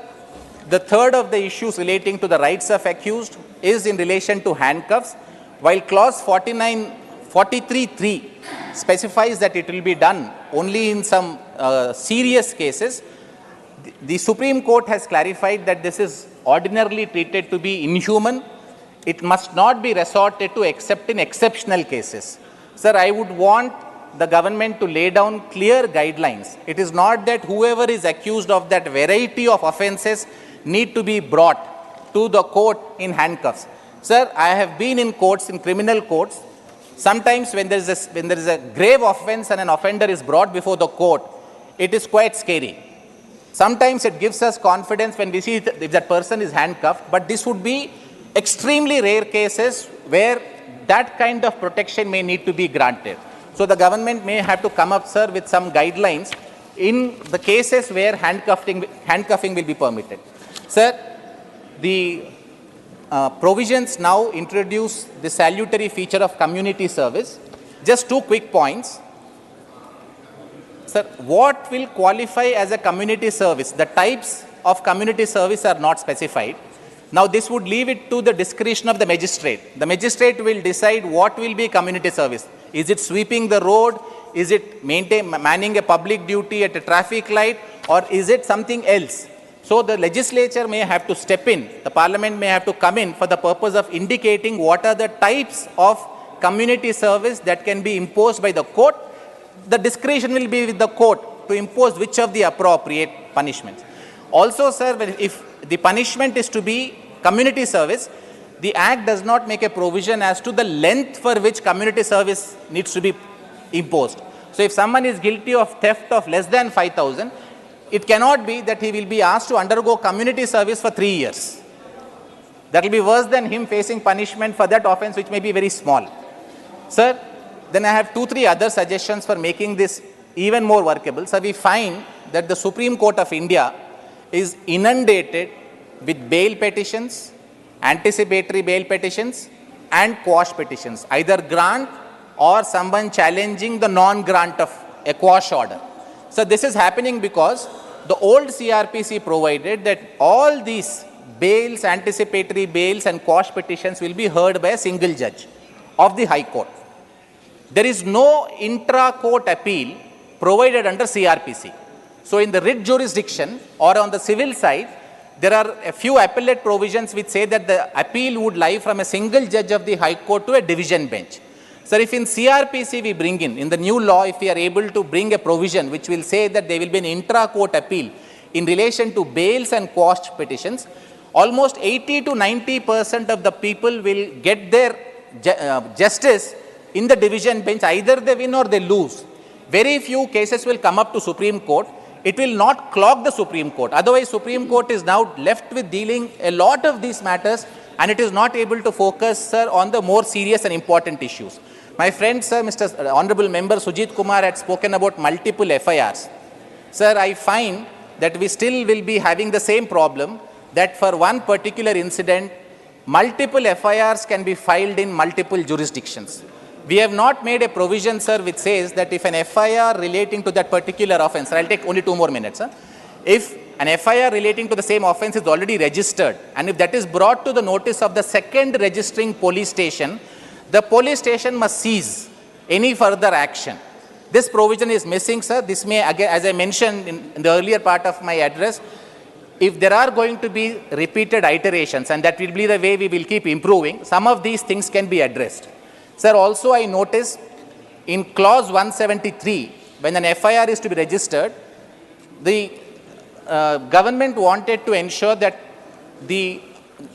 the third of the issues relating to the rights of accused is in relation to handcuffs. While clause 43(3) specifies that it will be done only in some serious cases, the Supreme Court has clarified that this is ordinarily treated to be inhuman. It must not be resorted to except in exceptional cases. Sir, I would want the government to lay down clear guidelines. It is not that whoever is accused of that variety of offenses need to be brought to the court in handcuffs. Sir, I have been in courts, in criminal courts. Sometimes when there is a grave offense and an offender is brought before the court, it is quite scary. Sometimes it gives us confidence when we see if that person is handcuffed, but this would be extremely rare cases where that kind of protection may need to be granted. So the government may have to come up, sir, with some guidelines in the cases where handcuffing will be permitted. Sir, the provisions now introduce the salutary feature of community service. Just 2 quick points. Sir, what will qualify as a community service? The types of community service are not specified. Now, this would leave it to the discretion of the magistrate. The magistrate will decide what will be community service. Is it sweeping the road? Is it manning a public duty at a traffic light? Or is it something else? So, the legislature may have to step in. The parliament may have to come in for the purpose of indicating what are the types of community service that can be imposed by the court. The discretion will be with the court to impose which of the appropriate punishments. Also, sir, if the punishment is to be community service, the Act does not make a provision as to the length for which community service needs to be imposed. So, if someone is guilty of theft of less than 5,000, it cannot be that he will be asked to undergo community service for 3 years. That will be worse than him facing punishment for that offense, which may be very small. Sir, then I have 2-3 other suggestions for making this even more workable. So, we find that the Supreme Court of India is inundated with bail petitions, anticipatory bail petitions and quash petitions, either grant or someone challenging the non-grant of a quash order. So, this is happening because the old CRPC provided that all these bails, anticipatory bails and quash petitions will be heard by a single judge of the High Court. There is no intra-court appeal provided under CRPC. So, in the writ jurisdiction or on the civil side, there are a few appellate provisions which say that the appeal would lie from a single judge of the High Court to a division bench. Sir, if in CRPC we bring in the new law, if we are able to bring a provision which will say that there will be an intra-court appeal in relation to bails and quash petitions, almost 80 to 90% of the people will get their justice in the division bench. Either they win or they lose. Very few cases will come up to Supreme Court. It will not clog the Supreme Court. Otherwise, Supreme Court is now left with dealing a lot of these matters and it is not able to focus, sir, on the more serious and important issues. My friend, sir, Mr. Honorable Member Sujit Kumar had spoken about multiple FIRs. Sir, I find that we still will be having the same problem that for one particular incident, multiple FIRs can be filed in multiple jurisdictions. We have not made a provision, sir, which says that if an FIR relating to that particular offense, I'll take only 2 more minutes, sir. If an FIR relating to the same offense is already registered and if that is brought to the notice of the second registering police station, the police station must cease any further action. This provision is missing, sir. This may, again, as I mentioned in the earlier part of my address, if there are going to be repeated iterations, and that will be the way we will keep improving, some of these things can be addressed. Sir, also I noticed in clause 173, when an FIR is to be registered, the government wanted to ensure that the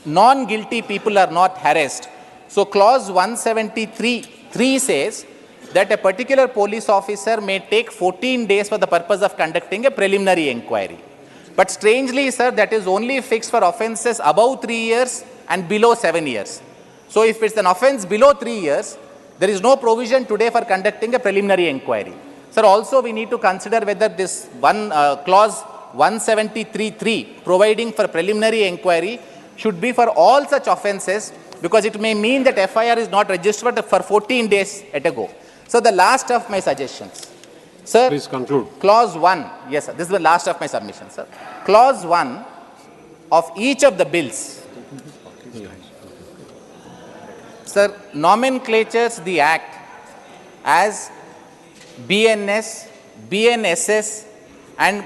non-guilty people are not harassed. So clause 173(3) says that a particular police officer may take 14 days for the purpose of conducting a preliminary inquiry. But strangely, sir, that is only fixed for offences above 3 years and below 7 years. So if it's an offence below 3 years, there is no provision today for conducting a preliminary inquiry. Sir, also we need to consider whether this clause 173(3) providing for preliminary inquiry should be for all such offences, because it may mean that FIR is not registered for 14 days at a go. So the last of my suggestions. Sir, Please conclude. Clause 1, yes, sir, this is the last of my submission, sir. Clause 1 of each of the bills, sir, nomenclatures the Act as BNS, BNSS and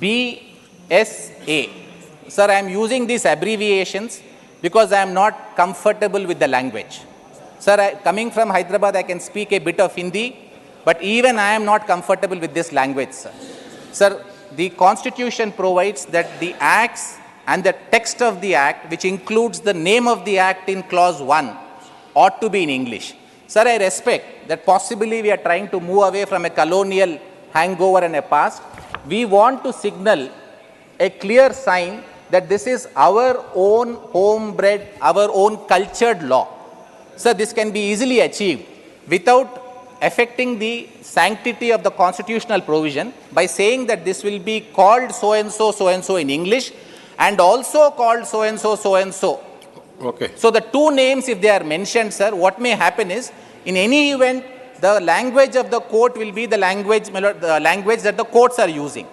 BSA. Sir, I am using these abbreviations because I am not comfortable with the language. Sir, coming from Hyderabad, I can speak a bit of Hindi, but even I am not comfortable with this language, sir. Sir, the Constitution provides that the acts and the text of the Act, which includes the name of the Act in clause 1, ought to be in English. Sir, I respect that possibly we are trying to move away from a colonial hangover and a past. We want to signal a clear sign that this is our own homebred, our own cultured law. Sir, this can be easily achieved without affecting the sanctity of the constitutional provision by saying that this will be called so-and-so in English and also called so-and-so. Okay. So the two names, if they are mentioned, sir, what may happen is, in any event, the language of the court will be the language that the courts are using.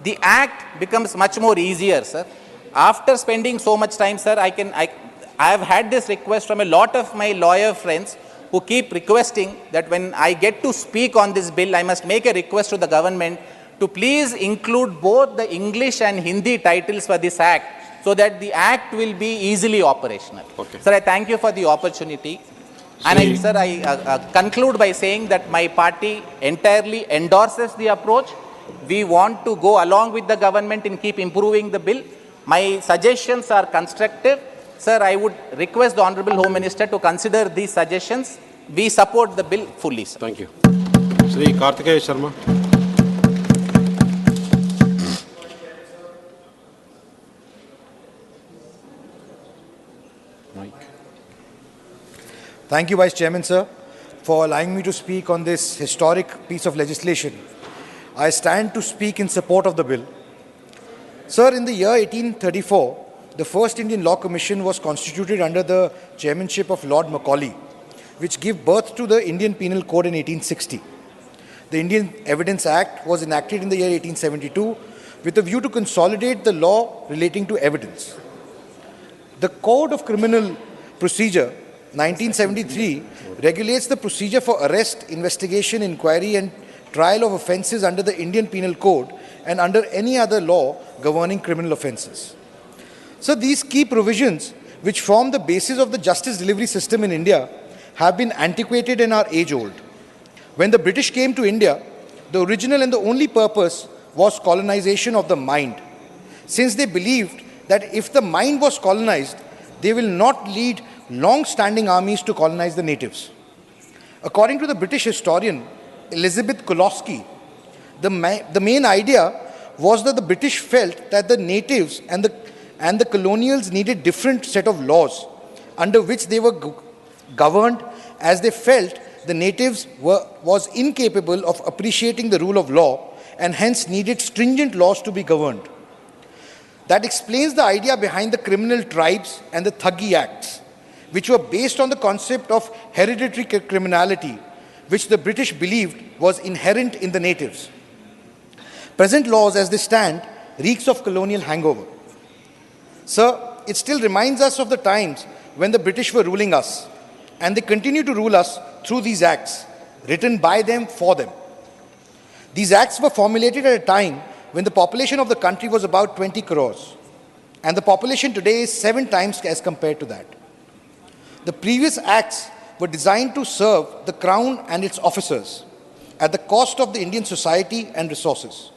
The Act becomes much more easier, sir. After spending so much time, sir, I have had this request from a lot of my lawyer friends who keep requesting that when I get to speak on this bill, I must make a request to the government to please include both the English and Hindi titles for this Act, so that the Act will be easily operational. Okay. Sir, I thank you for the opportunity. And I conclude by saying that my party entirely endorses the approach. We want to go along with the government in keep improving the bill. My suggestions are constructive. Sir, I would request the Honorable Home Minister to consider these suggestions. We support the bill fully, sir. Thank you. Shri Karthikeya Sharma. Thank you, Vice Chairman, sir, for allowing me to speak on this historic piece of legislation. I stand to speak in support of the bill. Sir, in the year 1834, the first Indian Law Commission was constituted under the chairmanship of Lord Macaulay, which gave birth to the Indian Penal Code in 1860. The Indian Evidence Act was enacted in the year 1872 with a view to consolidate the law relating to evidence. The Code of Criminal Procedure 1973 regulates the procedure for arrest, investigation, inquiry and trial of offences under the Indian Penal Code and under any other law governing criminal offences. So these key provisions, which form the basis of the justice delivery system in India, have been antiquated and are age-old. When the British came to India, the original and the only purpose was colonization of the mind, since they believed that if the mind was colonized, they will not lead long-standing armies to colonize the natives. According to the British historian Elizabeth Kolosky, the main idea was that the British felt that the natives and the colonials needed different set of laws under which they were governed, as they felt the natives was incapable of appreciating the rule of law and hence needed stringent laws to be governed. That explains the idea behind the criminal tribes and the Thuggy Acts, which were based on the concept of hereditary criminality, which the British believed was inherent in the natives. Present laws as they stand reeks of colonial hangover. Sir, it still reminds us of the times when the British were ruling us, and they continue to rule us through these acts, written by them for them. These acts were formulated at a time when the population of the country was about 20 crores, and the population today is 7 times as compared to that. The previous acts were designed to serve the Crown and its officers at the cost of the Indian society and resources.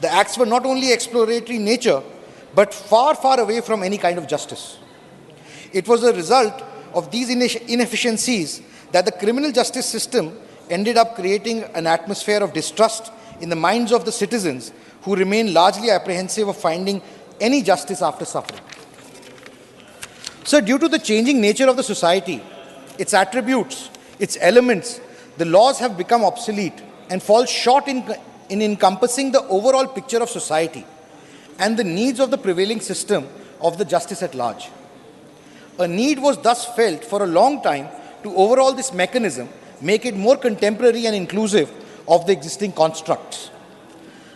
The acts were not only exploratory in nature, but far, far away from any kind of justice. It was a result of these inefficiencies that the criminal justice system ended up creating an atmosphere of distrust in the minds of the citizens who remain largely apprehensive of finding any justice after suffering. So, due to the changing nature of the society, its attributes, its elements, the laws have become obsolete and fall short in encompassing the overall picture of society and the needs of the prevailing system of the justice at large. A need was thus felt for a long time to overhaul this mechanism, make it more contemporary and inclusive of the existing constructs.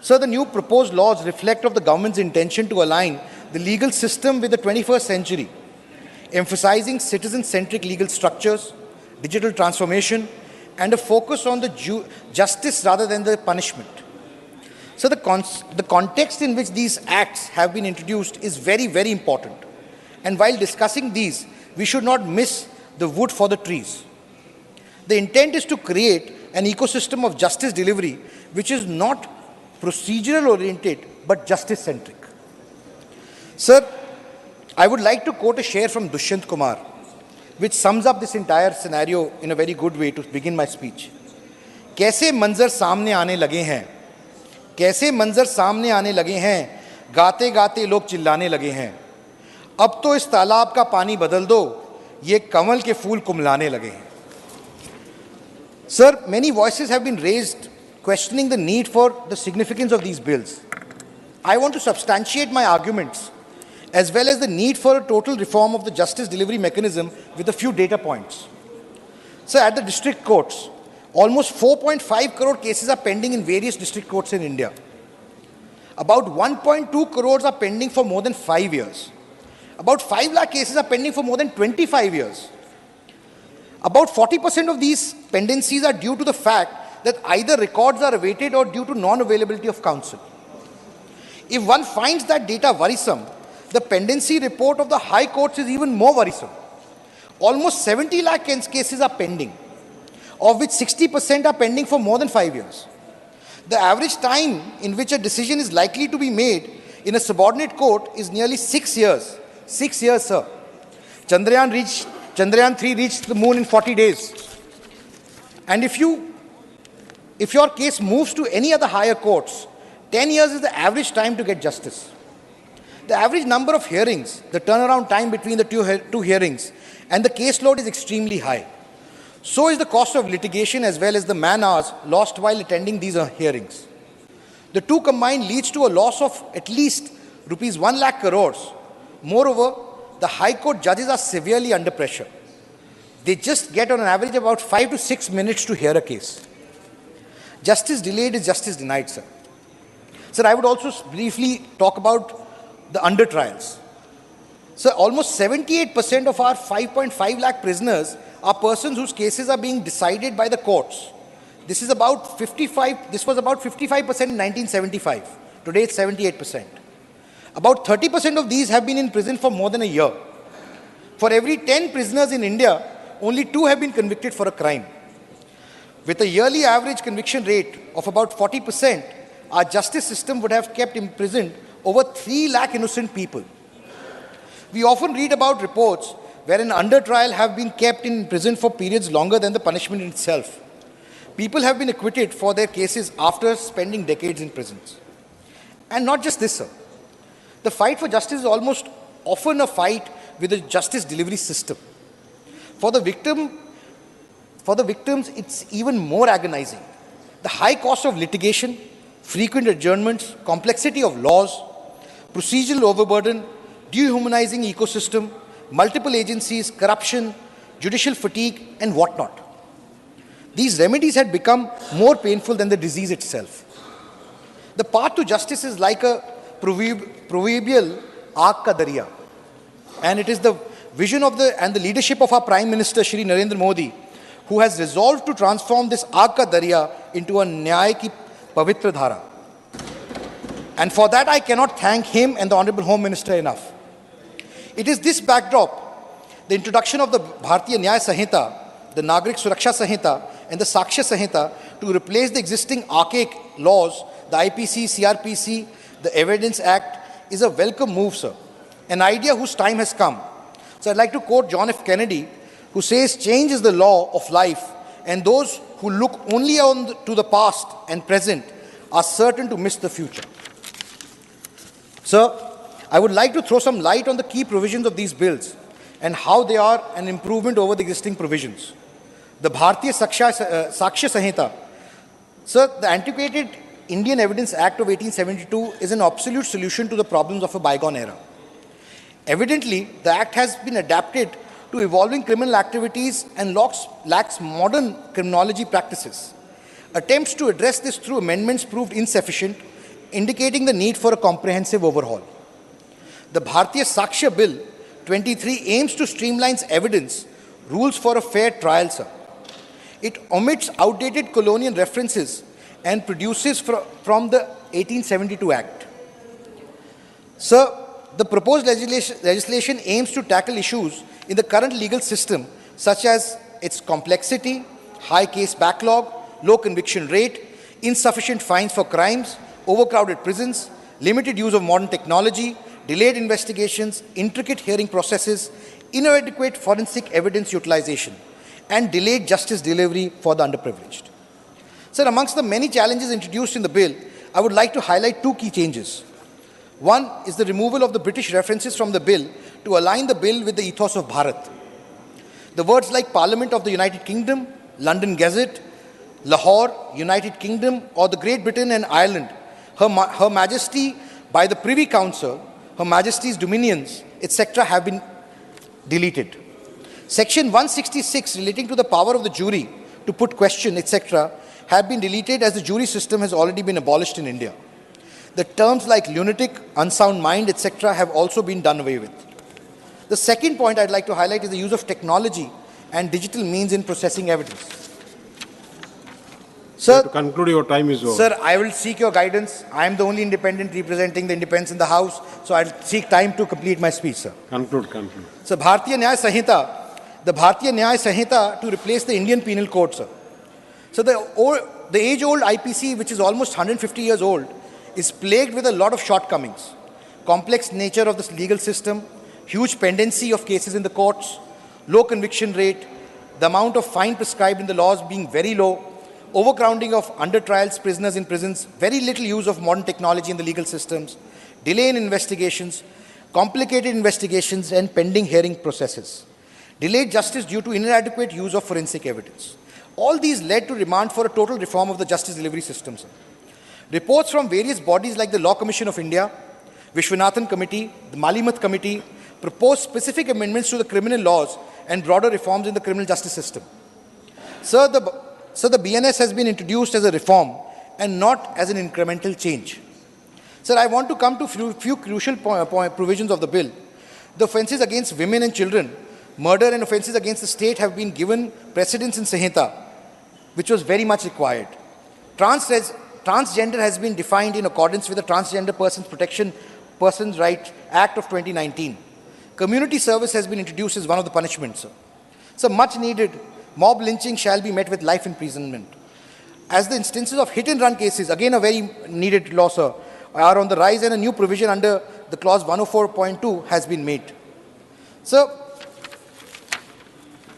So the new proposed laws reflect of the government's intention to align the legal system with the 21st century, emphasizing citizen-centric legal structures, digital transformation, and a focus on the justice rather than the punishment. So the context in which these acts have been introduced is very, very important. And while discussing these, we should not miss the wood for the trees. The intent is to create an ecosystem of justice delivery which is not procedural oriented but justice centric. Sir, I would like to quote a share from Dushyant Kumar, which sums up this entire scenario in a very good way to begin my speech. कैसे मंजर सामने आने लगे हैं, कैसे मंजर सामने आने लगे हैं, गाते गाते लोग चिल्लाने लगे हैं, अब तो इस तालाब का पानी बदल दो, ये कमल के फूल कुमलाने लगे हैं. Sir, many voices have been raised questioning the need for the significance of these bills. I want to substantiate my arguments as well as the need for a total reform of the justice delivery mechanism with a few data points. So at the district courts, almost 4.5 crore cases are pending in various district courts in India. About 1.2 crores are pending for more than 5 years. About 5 lakh cases are pending for more than 25 years. About 40% of these pendencies are due to the fact that either records are awaited or due to non-availability of counsel. If one finds that data worrisome, the pendency report of the high courts is even more worrisome. Almost 70 lakh cases are pending, of which 60% are pending for more than 5 years. The average time in which a decision is likely to be made in a subordinate court is nearly 6 years. 6 years, sir. Chandrayaan 3 reached the moon in 40 days. And if your case moves to any other higher courts, 10 years is the average time to get justice. The average number of hearings, the turnaround time between the two hearings, and the caseload is extremely high. So is the cost of litigation as well as the man hours lost while attending these hearings. The two combined leads to a loss of at least rupees 1 lakh crores. Moreover, the High Court judges are severely under pressure. They just get on an average about 5 to 6 minutes to hear a case. Justice delayed is justice denied, sir. Sir, I would also briefly talk about the under trials. So almost 78% of our 5.5 lakh prisoners are persons whose cases are being decided by the courts. This was about 55% in 1975. Today it's 78%. About 30% of these have been in prison for more than a year. For every 10 prisoners in India, only 2 have been convicted for a crime. With a yearly average conviction rate of about 40%, our justice system would have kept imprisoned over 3 lakh innocent people. We often read about reports wherein under trial have been kept in prison for periods longer than the punishment itself. People have been acquitted for their cases after spending decades in prisons. And not just this, sir. The fight for justice is almost often a fight with the justice delivery system. For the victims, it's even more agonizing. The high cost of litigation, frequent adjournments, complexity of laws, procedural overburden, dehumanizing ecosystem, multiple agencies, corruption, judicial fatigue, and whatnot. These remedies had become more painful than the disease itself. The path to justice is like a proverbial aag ka darya. And it is the vision of and the leadership of our Prime Minister, Shri Narendra Modi, who has resolved to transform this aag ka darya into a nyay ki pavitra dhara. And for that, I cannot thank him and the Honorable Home Minister enough. It is this backdrop, the introduction of the Bharatiya Nyaya Sanhita, the Nagrik Suraksha Sanhita, and the Sakshya Sanhita to replace the existing archaic laws, the IPC, CRPC, the Evidence Act, is a welcome move, sir. An idea whose time has come. So I'd like to quote John F. Kennedy, who says, "Change is the law of life, and those who look only to the past and present are certain to miss the future." Sir, I would like to throw some light on the key provisions of these bills and how they are an improvement over the existing provisions. The Bharatiya Sakshya Sanhita. Sir, the antiquated Indian Evidence Act of 1872 is an absolute solution to the problems of a bygone era. Evidently, the Act has been adapted to evolving criminal activities and lacks modern criminology practices. Attempts to address this through amendments proved insufficient, indicating the need for a comprehensive overhaul. The Bharatiya Sakshya Bill 23 aims to streamline evidence rules for a fair trial, sir. It omits outdated colonial references and produces from the 1872 Act. Sir, the proposed legislation aims to tackle issues in the current legal system, such as its complexity, high case backlog, low conviction rate, insufficient fines for crimes, overcrowded prisons, limited use of modern technology, delayed investigations, intricate hearing processes, inadequate forensic evidence utilization, and delayed justice delivery for the underprivileged. Sir, amongst the many challenges introduced in the bill, I would like to highlight two key changes. One is the removal of the British references from the bill to align the bill with the ethos of Bharat. The words like Parliament of the United Kingdom, London Gazette, Lahore, United Kingdom, or the Great Britain and Ireland, Her Majesty by the Privy Council, Her Majesty's Dominions, etc. have been deleted. Section 166 relating to the power of the jury to put question, etc. have been deleted as the jury system has already been abolished in India. The terms like lunatic, unsound mind, etc. have also been done away with. The second point I'd like to highlight is the use of technology and digital means in processing evidence. Sir, To conclude, your time is over. Sir, I will seek your guidance. I am the only independent representing the independents in the House, so I'll seek time to complete my speech, sir. Conclude. So, Bharatiya Nyaya Sanhita, the Bharatiya Nyaya Sanhita to replace the Indian Penal Code, sir. So, the age-old IPC, which is almost 150 years old, is plagued with a lot of shortcomings. Complex nature of this legal system, huge pendency of cases in the courts, low conviction rate, the amount of fine prescribed in the laws being very low, overcrowding of under-trials prisoners in prisons, very little use of modern technology in the legal systems, delay in investigations, complicated investigations and pending hearing processes, delayed justice due to inadequate use of forensic evidence. All these led to demand for a total reform of the justice delivery system, sir. Reports from various bodies like the Law Commission of India, Vishwanathan Committee, the Malimat Committee proposed specific amendments to the criminal laws and broader reforms in the criminal justice system. Sir, the BNS has been introduced as a reform and not as an incremental change. Sir, I want to come to few crucial provisions of the bill. The offences against women and children, murder and offences against the state have been given precedence in Sanhita, which was very much required. Transgender has been defined in accordance with the Transgender Persons Right Act of 2019. Community service has been introduced as one of the punishments, sir. So much needed. Mob lynching shall be met with life imprisonment. As the instances of hit-and-run cases, again a very needed law, sir, are on the rise, and a new provision under the clause 104.2 has been made. So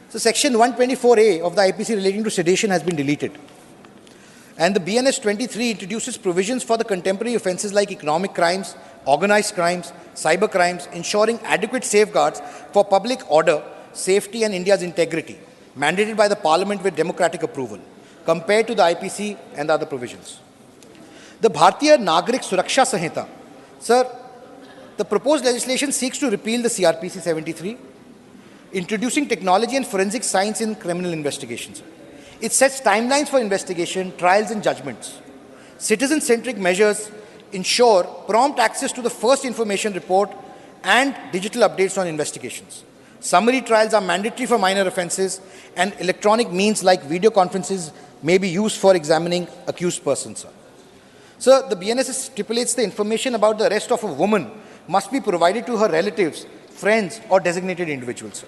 section 124A of the IPC relating to sedition has been deleted. And the BNS 23 introduces provisions for the contemporary offences like economic crimes, organized crimes, cyber crimes, ensuring adequate safeguards for public order, safety and India's integrity, mandated by the Parliament with democratic approval, compared to the IPC and the other provisions. The Bharatiya Nagrik Suraksha Sanhita. Sir, the proposed legislation seeks to repeal the CRPC 73, introducing technology and forensic science in criminal investigations. It sets timelines for investigation, trials and judgments. Citizen-centric measures ensure prompt access to the first information report and digital updates on investigations. Summary trials are mandatory for minor offences, and electronic means like video conferences may be used for examining accused persons. Sir, the BNS stipulates the information about the arrest of a woman must be provided to her relatives, friends, or designated individuals. Sir.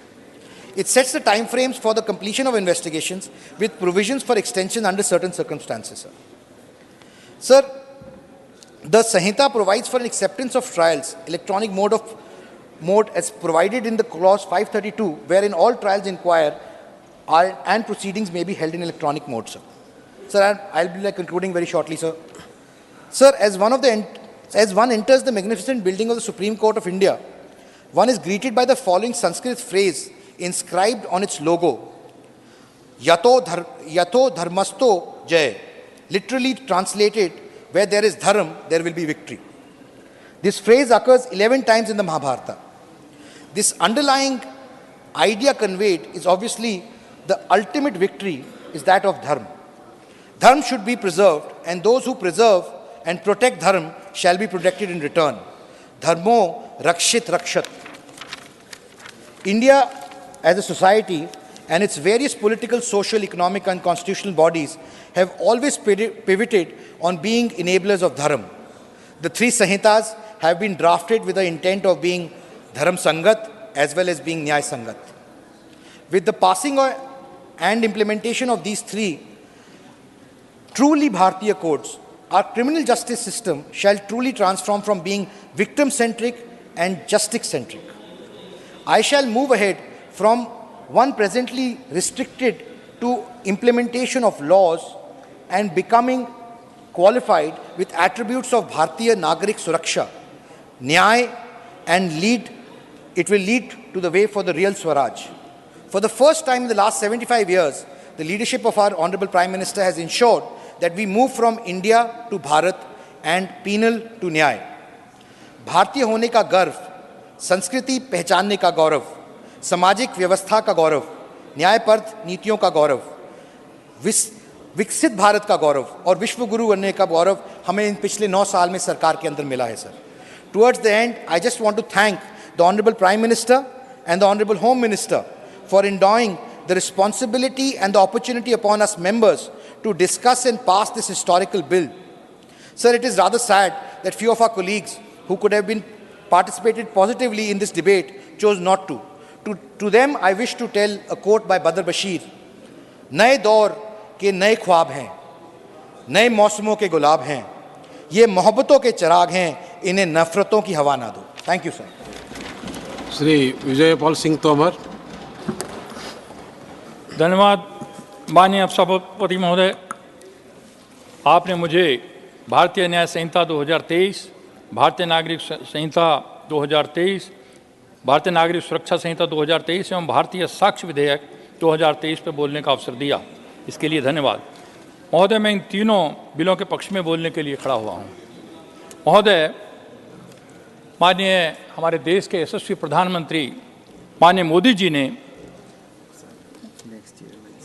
It sets the time frames for the completion of investigations with provisions for extension under certain circumstances. Sir. Sir, the Sanhita provides for an acceptance of trials, electronic mode as provided in the clause 532, wherein all trials inquire and proceedings may be held in electronic mode, sir. Sir, I'll be concluding very shortly, sir. Sir, as one enters the magnificent building of the Supreme Court of India, one is greeted by the following Sanskrit phrase inscribed on its logo, Yato dharmasto jay, literally translated, where there is dharma, there will be victory. This phrase occurs 11 times in the Mahabharata. This underlying idea conveyed is obviously the ultimate victory is that of dharma. Dharma should be preserved, and those who preserve and protect dharma shall be protected in return. Dharmo rakshit rakshat. India as a society and its various political, social, economic and constitutional bodies have always pivoted on being enablers of dharma. The three Sanhitas have been drafted with the intent of being Dharam Sangat as well as being Nyay Sangat. With the passing and implementation of these three truly Bharatiya codes, our criminal justice system shall truly transform from being victim-centric and justice-centric. I shall move ahead from one presently restricted to implementation of laws and becoming qualified with attributes of Bharatiya Nagarik Suraksha, Nyay, and it will lead to the way for the real Swaraj. For the first time in the last 75 years, the leadership of our Honorable Prime Minister has ensured that we move from India to Bharat and penal to Nyay. भारतीय होने का गर्व, संस्कृति पहचानने का गौरव, सामाजिक व्यवस्था का गौरव, न्यायप्रद नीतियों का गौरव, विकसित भारत का गौरव और विश्व गुरु बनने का गौरव हमें इन पिछले 9 साल में सरकार के अंदर मिला है sir. Towards the end, I just want to thank the Honorable Prime Minister and the Honorable Home Minister for endowing the responsibility and the opportunity upon us members to discuss and pass this historical bill. Sir, it is rather sad that few of our colleagues who could have been participated positively in this debate chose not to. To them, I wish to tell a quote by Badr Bashir, नए दौर के नए ख्वाब हैं, नए मौसमों के गुलाब हैं, ये मोहब्बतों के चिराग हैं, इन्हें नफरतों की हवा ना दो. Thank you, sir. Shri Vijay Pal Singh Tomar. धन्यवाद माननीय सभापति महोदय. आपने मुझे भारतीय न्याय संहिता 2023, भारतीय नागरिक संहिता 2023, भारतीय नागरिक सुरक्षा संहिता 2023 एवं भारतीय साक्ष्य विधेयक 2023 पर बोलने का अवसर दिया. इसके लिए धन्यवाद. महोदय, मैं इन तीनों बिलों के पक्ष में बोलने के लिए खड़ा हुआ हूँ. महोदय, माननीय हमारे देश के यशस्वी प्रधानमंत्री माननीय मोदी जी ने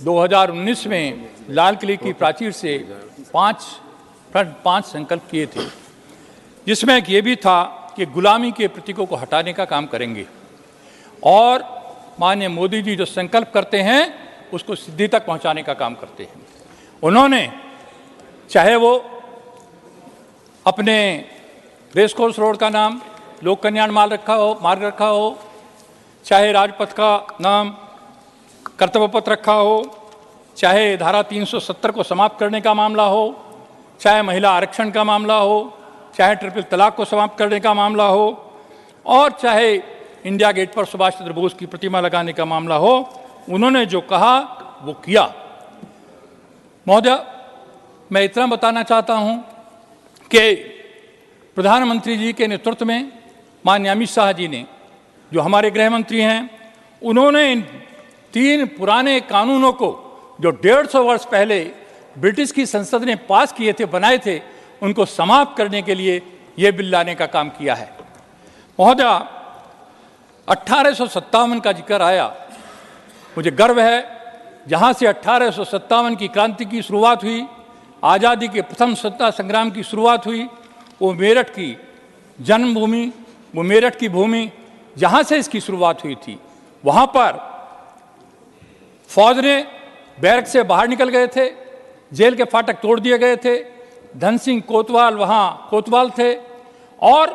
2019 में लाल किले की प्राचीर से 5 संकल्प किए थे, जिसमें एक ये भी था कि गुलामी के प्रतीकों को हटाने का काम करेंगे. और माननीय मोदी जी जो संकल्प करते हैं उसको सिद्धि तक पहुंचाने का काम करते हैं. उन्होंने चाहे वो अपने रेस कोर्स रोड का नाम लोक कल्याण मार्ग रखा हो, चाहे राजपथ का नाम कर्तव्य पथ रखा हो, चाहे धारा 370 को समाप्त करने का मामला हो, चाहे महिला आरक्षण का मामला हो, चाहे ट्रिपल तलाक को समाप्त करने का मामला हो, और चाहे इंडिया गेट पर सुभाष चंद्र बोस की प्रतिमा लगाने का मामला हो, उन्होंने जो कहा वो किया. महोदय, मैं इतना बताना चाहता हूं कि प्रधानमंत्री जी के नेतृत्व में माननीय अमित शाह जी ने, जो हमारे गृह मंत्री हैं, उन्होंने इन 3 पुराने कानूनों को जो 150 वर्ष पहले ब्रिटिश की संसद ने पास किए थे, बनाए थे, उनको समाप्त करने के लिए ये बिल लाने का काम किया है. महोदय, 1857 का जिक्र आया. मुझे गर्व है, जहाँ से 1857 की क्रांति की शुरुआत हुई, आज़ादी के प्रथम स्वतंत्रता संग्राम की शुरुआत हुई, वो मेरठ की जन्मभूमि, वो मेरठ की भूमि जहाँ से इसकी शुरुआत हुई थी, वहाँ पर फौज ने बैरक से बाहर निकल गए थे, जेल के फाटक तोड़ दिए गए थे, धन सिंह कोतवाल वहाँ कोतवाल थे, और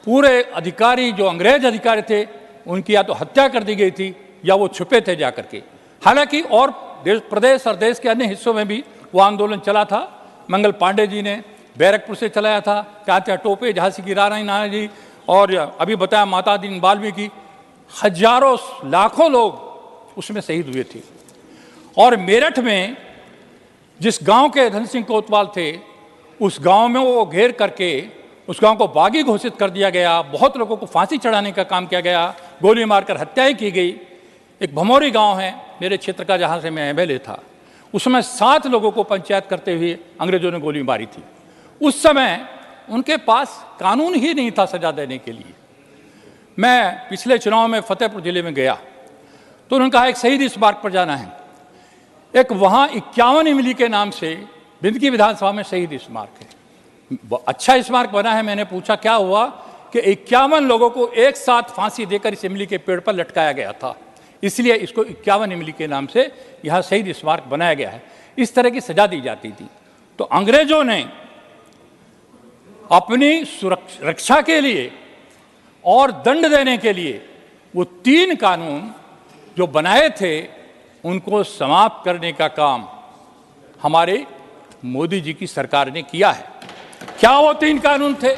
पूरे अधिकारी जो अंग्रेज अधिकारी थे उनकी या तो हत्या कर दी गई थी या वो छुपे थे जाकर के। हालांकि और प्रदेश और देश के अन्य हिस्सों में भी वो आंदोलन चला था। मंगल पांडे जी ने बैरकपुर से चलाया था, तात्या टोपे, झांसी की रानी नाना जी, और अभी बताया माता दीन बाल्मीकि, हजारों लाखों लोग उसमें शहीद हुए थे। और मेरठ में जिस गांव के धन सिंह कोतवाल थे, उस गांव में वो घेर करके उस गांव को बागी घोषित कर दिया गया। बहुत लोगों को फांसी चढ़ाने का काम किया गया, गोली मारकर हत्याएं की गई। एक भमोरी गांव है मेरे क्षेत्र का, जहां से मैं एमएलए था, उसमें 7 लोगों को पंचायत करते हुए अंग्रेजों ने गोली मारी थी। उस समय उनके पास कानून ही नहीं था सजा देने के लिए। मैं पिछले चुनाव में फतेहपुर जिले में गया तो उन्होंने कहा एक शहीद स्मारक पर जाना है। एक वहाँ 51 इमली के नाम से बिंदकी विधानसभा में शहीद स्मारक है, अच्छा स्मारक बना है। मैंने पूछा क्या हुआ, कि 51 लोगों को एक साथ फांसी देकर इस इमली के पेड़ पर लटकाया गया था, इसलिए इसको 51 इमली के नाम से यहाँ शहीद स्मारक बनाया गया है। इस तरह की सजा दी जाती थी। तो अंग्रेजों ने अपनी रक्षा के लिए और दंड देने के लिए वो 3 कानून जो बनाए थे उनको समाप्त करने का काम हमारे मोदी जी की सरकार ने किया है। क्या वो 3 कानून थे,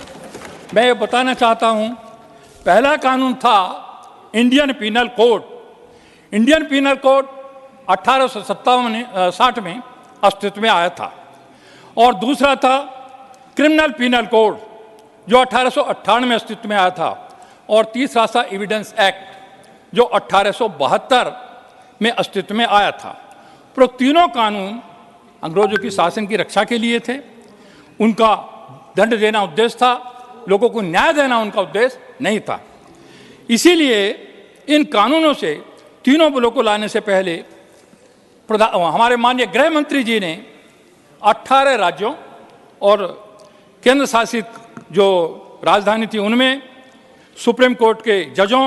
मैं ये बताना चाहता हूं। पहला कानून था Indian penal code. Indian penal code 1860 में अस्तित्व में आया था। और दूसरा था क्रिमिनल पीनल कोड, जो 1898 में अस्तित्व में आया था। और तीसरा था एविडेंस एक्ट, जो 1872 में अस्तित्व में आया था। पर तीनों कानून अंग्रेजों की शासन की रक्षा के लिए थे। उनका दंड देना उद्देश्य था, लोगों को न्याय देना उनका उद्देश्य नहीं था। इसीलिए इन कानूनों से, तीनों बिलों को लाने से पहले हमारे माननीय गृह मंत्री जी ने 18 राज्यों और केंद्र शासित जो राजधानी थी उनमें सुप्रीम कोर्ट के जजों,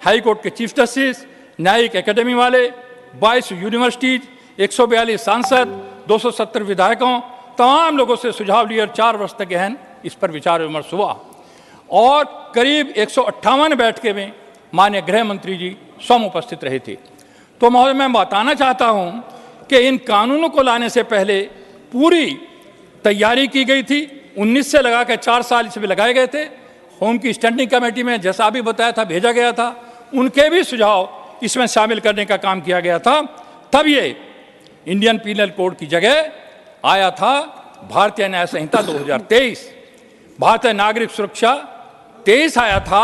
हाई कोर्ट के चीफ जस्टिस, न्यायिक एकेडमी वाले, 22 यूनिवर्सिटीज, 142 सांसद, 270 विधायकों, तमाम लोगों से सुझाव लिए और 4 वर्ष तक गहन इस पर विचार विमर्श हुआ। और करीब 158 बैठकें में माननीय गृह मंत्री जी स्वयं उपस्थित रहे थे। तो महोदय, मैं बताना चाहता हूं कि इन कानूनों को लाने से पहले पूरी तैयारी की गई थी। 19 से लगा के 4 साल इसमें लगाए गए थे। होम की स्टैंडिंग कमेटी में, जैसा अभी बताया था, भेजा गया था। उनके भी सुझाव इसमें शामिल करने का काम किया गया था। तब ये इंडियन पीनल कोड की जगह आया था भारतीय न्याय संहिता 2023। भारतीय नागरिक सुरक्षा 23 आया था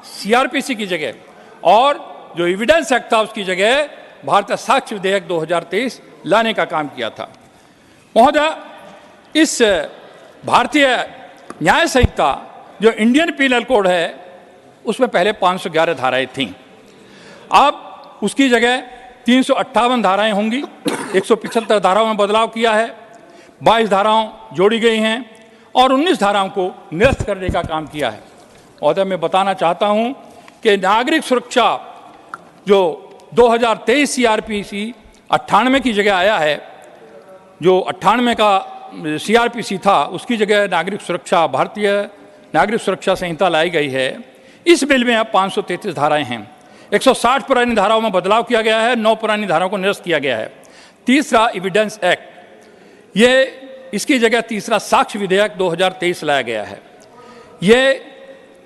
सीआरपीसी की जगह, और जो एविडेंस एक्ट था उसकी जगह भारतीय साक्ष्य विधेयक 2023 लाने का काम किया था। महोदय, इस भारतीय न्याय संहिता जो इंडियन पीनल कोड है उसमें पहले 511 धाराएं थीं। अब उसकी जगह 358 धाराएं होंगी। 175 धाराओं में बदलाव किया है, 22 धाराओं जोड़ी गई हैं और 19 धाराओं को निरस्त करने का काम किया है। महोदय, मैं बताना चाहता हूं कि नागरिक सुरक्षा जो 2023 सीआरपीसी 98 की जगह आया है, जो 98 का सीआरपीसी था उसकी जगह नागरिक सुरक्षा, भारतीय नागरिक सुरक्षा संहिता लाई गई है। इस बिल में अब 533 धाराएं हैं। 160 पुरानी धाराओं में बदलाव किया गया है, 9 पुरानी धाराओं को निरस्त किया गया है। तीसरा एविडेंस एक्ट, ये इसकी जगह तीसरा साक्ष्य विधेयक 2023 लाया गया है। ये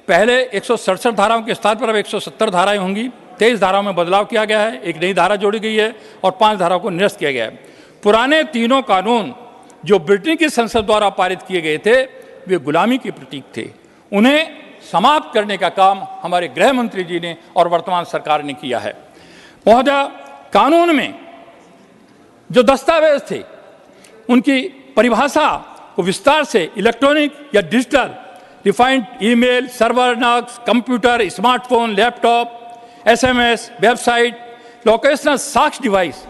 पहले 167 धाराओं के स्थान पर अब 170 धाराएं होंगी। 23 धाराओं में बदलाव किया गया है, एक नई धारा जोड़ी गई है और 5 धाराओं को निरस्त किया गया है। पुराने तीनों कानून जो ब्रिटेन की संसद द्वारा पारित किए गए थे वे गुलामी के प्रतीक थे। उन्हें समाप्त करने का काम हमारे गृह मंत्री जी ने और वर्तमान सरकार ने किया है। महोदय, कानून में जो दस्तावेज थे उनकी परिभाषा को विस्तार से इलेक्ट्रॉनिक या डिजिटल, रिफाइंड ईमेल, सर्वर नक्स, computer, smartphone, laptop, SMS, website, locational साक्ष्य डिवाइस,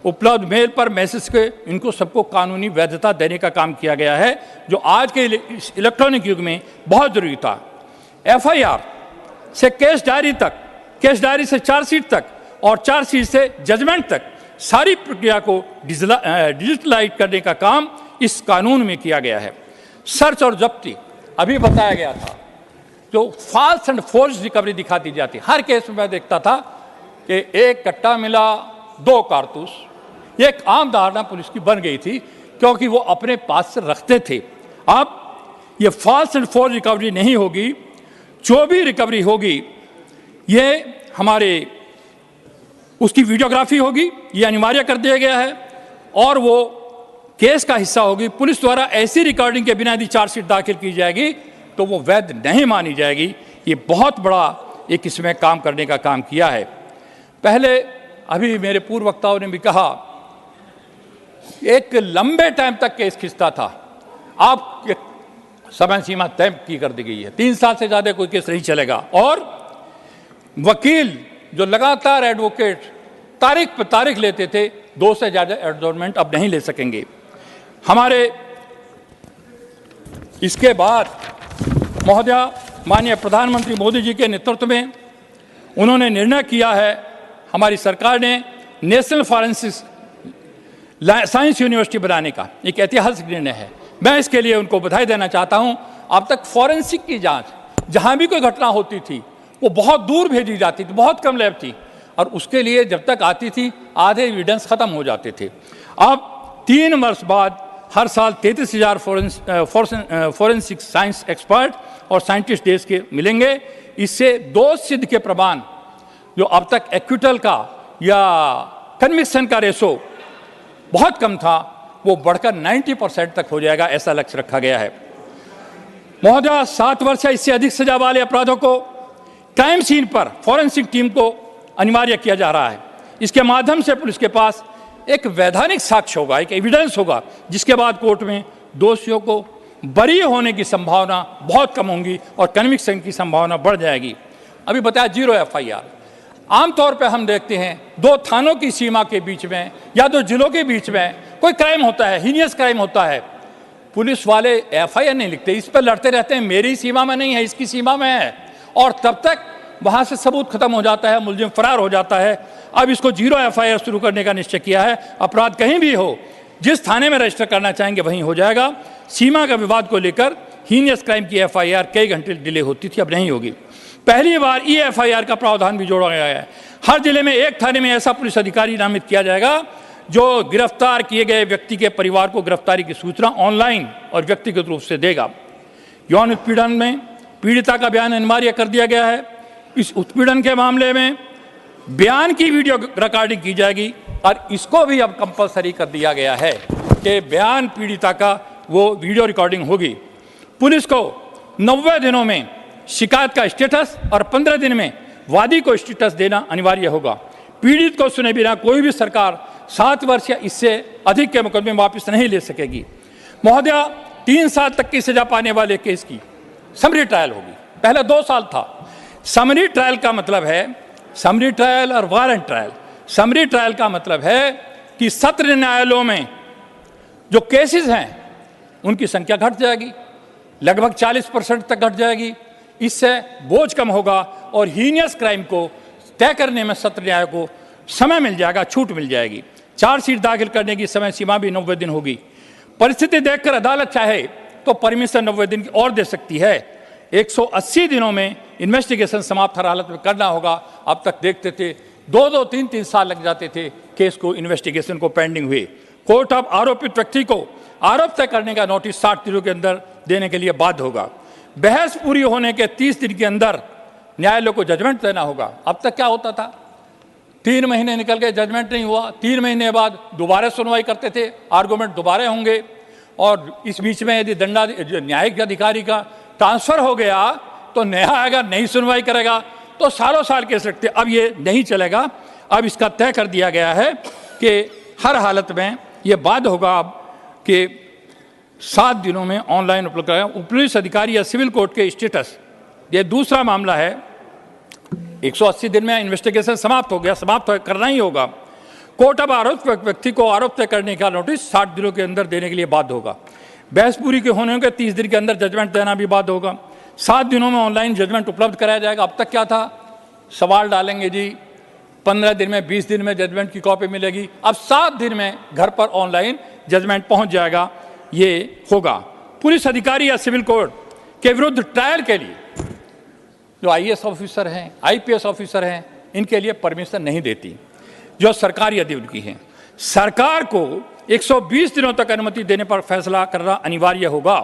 उपलब्ध मेल पर मैसेज के, इनको सबको कानूनी वैधता देने का काम किया गया है, जो आज के इलेक्ट्रॉनिक युग में बहुत जरूरी था। एफआईआर से केस डायरी तक, केस डायरी से चार्जशीट तक और चार्जशीट से जजमेंट तक सारी प्रक्रिया को डिजिटलाइज करने का काम इस कानून में किया गया है। सर्च और जब्ती अभी बताया गया था, जो फॉल्स एंड फोर्ज रिकवरी दिखा दी जाती। हर केस में मैं देखता था कि एक कट्टा मिला, 2 कारतूस, एक आम धारणा पुलिस की बन गई थी क्योंकि वो अपने पास से रखते थे। अब ये फॉल्स एंड फोर्ज रिकवरी नहीं होगी, जो भी रिकवरी होगी ये हमारे उसकी वीडियोग्राफी होगी, ये अनिवार्य कर दिया गया है और वो केस का हिस्सा होगी। पुलिस द्वारा ऐसी रिकॉर्डिंग के बिना यदि चार्जशीट दाखिल की जाएगी तो वो वैध नहीं मानी जाएगी। ये बहुत बड़ा एक इसमें काम करने का काम किया है। पहले अभी मेरे पूर्व वक्ताओं ने भी कहा, एक लंबे टाइम तक केस खिंचता था, अब समय सीमा तय की कर दी गई है, 3 साल से ज्यादा कोई केस नहीं चलेगा। और वकील जो लगातार एडवोकेट तारीख पर तारीख लेते थे, 2 से ज्यादा एडजॉर्नमेंट अब नहीं ले सकेंगे। हमारे इसके बाद महोदया माननीय प्रधानमंत्री मोदी जी के नेतृत्व में उन्होंने निर्णय किया है, हमारी सरकार ने नेशनल फॉरेंसिक साइंस यूनिवर्सिटी बनाने का एक ऐतिहासिक निर्णय है। मैं इसके लिए उनको बधाई देना चाहता हूं। अब तक फॉरेंसिक की जांच जहां भी कोई घटना होती थी वो बहुत दूर भेजी जाती थी, बहुत कम लैब थी, और उसके लिए जब तक आती थी आधे एविडेंस खत्म हो जाते थे। अब 3 वर्ष बाद हर साल 33,000 फॉरेंसिक साइंस एक्सपर्ट और साइंटिस्ट देश के मिलेंगे। इससे दोष सिद्ध के प्रमाण जो अब तक एक्विटल का या कन्विक्शन का रेशो बहुत कम था, वो बढ़कर 90% तक हो जाएगा, ऐसा लक्ष्य रखा गया है। महोदया 7 वर्ष या इससे अधिक सजा वाले अपराधों को क्राइम सीन पर फॉरेंसिक टीम को अनिवार्य किया जा रहा है। इसके माध्यम से पुलिस के पास एक वैधानिक साक्ष्य होगा, एक एविडेंस होगा, जिसके बाद कोर्ट में दोषियों को बरी होने की संभावना बहुत कम होगी और कन्विक्शन की संभावना बढ़ जाएगी। अभी बताया 0 FIR। आमतौर पर हम देखते हैं 2 थानों की सीमा के बीच में या 2 जिलों के बीच में कोई क्राइम होता है, हीनियस क्राइम होता है, पुलिस वाले FIR नहीं लिखते, इस पर लड़ते रहते हैं, मेरी सीमा में नहीं है, इसकी सीमा में है, और तब तक वहां से सबूत खत्म हो जाता है, मुलजिम फरार हो जाता है। अब इसको 0 FIR शुरू करने का निश्चय किया है। अपराध कहीं भी हो, जिस थाने में रजिस्टर करना चाहेंगे वहीं हो जाएगा। सीमा का विवाद को लेकर हीनियस क्राइम की FIR कई घंटे डिले होती थी, अब नहीं होगी। पहली बार FIR का प्रावधान भी जोड़ा गया है। हर जिले में एक थाने में ऐसा पुलिस अधिकारी नामित किया जाएगा जो गिरफ्तार किए गए व्यक्ति के परिवार को गिरफ्तारी की सूचना ऑनलाइन और व्यक्तिगत रूप से देगा। यौन उत्पीड़न में पीड़िता का बयान अनिवार्य कर दिया गया है। इस उत्पीड़न के मामले में बयान की वीडियो रिकॉर्डिंग की जाएगी और इसको भी अब कंपलसरी कर दिया गया है कि बयान पीड़िता का वो वीडियो रिकॉर्डिंग होगी। पुलिस को 90 दिनों में शिकायत का स्टेटस और 15 दिन में वादी को स्टेटस देना अनिवार्य होगा। पीड़ित को सुने बिना कोई भी सरकार 7 वर्ष या इससे अधिक के मुकदमे वापस नहीं ले सकेगी। महोदया 3 साल तक की सजा पाने वाले केस की समरी ट्रायल होगी। पहले 2 साल था। समरी ट्रायल का मतलब है, समरी ट्रायल और वारंट ट्रायल। समरी ट्रायल का मतलब है कि सत्र न्यायालयों में जो केसेस हैं उनकी संख्या घट जाएगी, लगभग 40% तक घट जाएगी। इससे बोझ कम होगा और हीनियस क्राइम को तय करने में सत्र न्याय को समय मिल जाएगा, छूट मिल जाएगी। चार्जशीट दाखिल करने की समय सीमा भी 90 दिन होगी। परिस्थिति देखकर अदालत चाहे तो परमिशन 90 दिन की और दे सकती है। 180 दिनों में इन्वेस्टिगेशन समाप्त हर हालत में करना होगा। अब तक देखते थे 2-2, 3-3 साल लग जाते थे केस को, इन्वेस्टिगेशन को पेंडिंग हुए। कोर्ट अब आरोपित व्यक्ति को आरोप तय करने का नोटिस 60 दिनों के अंदर देने के लिए बाध्य होगा। बहस पूरी होने के 30 दिन के अंदर न्यायालय को जजमेंट देना होगा। अब तक क्या होता था, 3 महीने निकल गए, जजमेंट नहीं हुआ, 3 महीने बाद दोबारा सुनवाई करते थे, आर्गूमेंट दोबारा होंगे, और इस बीच में यदि न्यायिक अधिकारी का ट्रांसफर हो गया तो नया आएगा, नई सुनवाई करेगा, तो सालों साल केस रखते। अब ये नहीं चलेगा। अब इसका तय कर दिया गया है कि हर हालत में ये बाध्य होगा अब कि 7 दिनों में ऑनलाइन उपलब्ध कराएगा। पुलिस अधिकारी या सिविल कोर्ट के स्टेटस, ये दूसरा मामला है। 180 दिन में इन्वेस्टिगेशन समाप्त हो गया, समाप्त करना ही होगा। कोर्ट अब आरोप व्यक्ति को आरोप तय करने का नोटिस 60 दिनों के अंदर देने के लिए बाध्य होगा। बहस पूरी के होने के 30 दिन के अंदर जजमेंट देना भी बाध्य होगा। 7 दिनों में ऑनलाइन जजमेंट उपलब्ध कराया जाएगा। अब तक क्या था, सवाल डालेंगे जी, 15 दिन में, 20 दिन में जजमेंट की कॉपी मिलेगी। अब 7 दिन में घर पर ऑनलाइन जजमेंट पहुंच जाएगा। ये होगा। पुलिस अधिकारी या सिविल कोर्ट के विरुद्ध ट्रायल के लिए जो आईएएस ऑफिसर हैं, आईपीएस ऑफिसर हैं, इनके लिए परमिशन नहीं देती, जो सरकारी अधिकारी की हैं। सरकार को 120 दिनों तक अनुमति देने पर फैसला करना अनिवार्य होगा,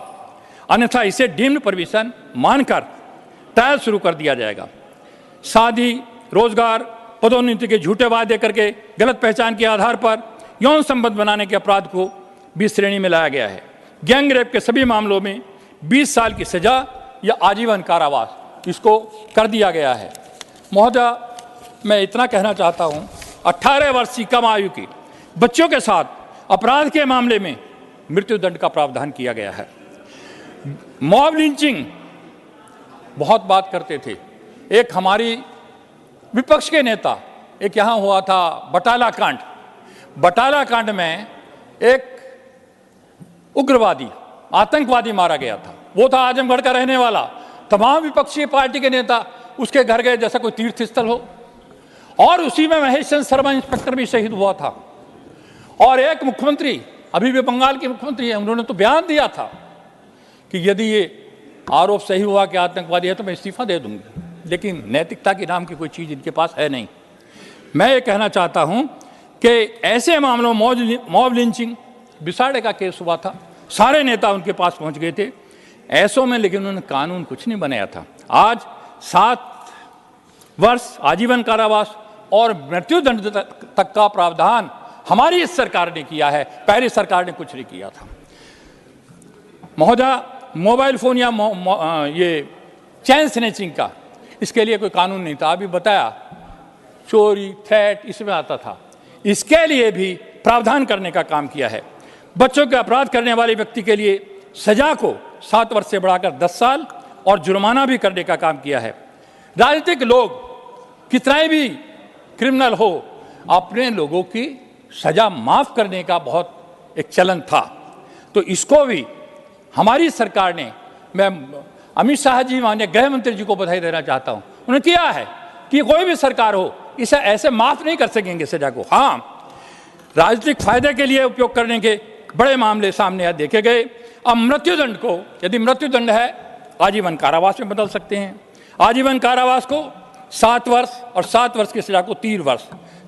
अन्यथा इसे डीम्ड परमिशन मानकर ट्रायल शुरू कर दिया जाएगा। शादी, रोजगार, पदोन्नति के झूठे वादे करके गलत पहचान के आधार पर यौन संबंध बनाने के अपराध को भी श्रेणी में लाया गया है। गैंग रेप के सभी मामलों में 20 साल की सजा या आजीवन कारावास इसको कर दिया गया है। महोदय, मैं इतना कहना चाहता हूं, 18 वर्ष की कम आयु की बच्चों के साथ अपराध के मामले में मृत्युदंड का प्रावधान किया गया है। मॉब लिंचिंग बहुत बात करते थे। एक हमारी विपक्ष के नेता, एक यहां हुआ था बटाला कांड। बटाला कांड में एक उग्रवादी, आतंकवादी मारा गया था। वो था आजमगढ़ का रहने वाला। तमाम विपक्षी पार्टी के नेता उसके घर गए जैसा कोई तीर्थ स्थल हो, और उसी में महेश चंद्र शर्मा इंस्पेक्टर भी शहीद हुआ था। और एक मुख्यमंत्री, अभी भी बंगाल के मुख्यमंत्री हैं, उन्होंने तो बयान दिया था कि यदि ये आरोप सही हुआ कि आतंकवादी है तो मैं इस्तीफा दे दूंगी। लेकिन नैतिकता के नाम की कोई चीज़ इनके पास है नहीं। मैं ये कहना चाहता हूं कि ऐसे मामलों मॉब लिंचिंग, बिसाड़े का केस हुआ था, सारे नेता उनके पास पहुंच गए थे ऐसों में, लेकिन उन्होंने कानून कुछ नहीं बनाया था। आज 7 वर्ष आजीवन कारावास और मृत्युदंड तक का प्रावधान हमारी इस सरकार ने किया है, पहली सरकार ने कुछ नहीं किया था। महोदय, मोबाइल फोन या ये चैन स्नैचिंग का, इसके लिए कोई कानून नहीं था। अभी बताया, चोरी, थ्रेट इसमें आता था। इसके लिए भी प्रावधान करने का काम किया है। बच्चों के अपराध करने वाले व्यक्ति के लिए सजा को 7 वर्ष से बढ़ाकर 10 साल और जुर्माना भी करने का काम किया है। राजनीतिक लोग कितना भी क्रिमिनल हो, अपने लोगों की सजा माफ करने का बहुत एक चलन था। तो इसको भी हमारी सरकार ने, मैं अमित शाह जी, माननीय गृह मंत्री जी को बधाई देना चाहता हूं, उन्होंने किया है कि कोई भी सरकार हो इसे ऐसे माफ नहीं कर सकेंगे सजा को। हाँ, राजनीतिक फायदे के लिए उपयोग करने के बड़े मामले सामने देखे गए। अब मृत्युदंड को, यदि मृत्युदंड है, आजीवन कारावास में बदल सकते हैं। आजीवन कारावास को 7 वर्ष और 7 वर्ष की सजा को 3 वर्ष,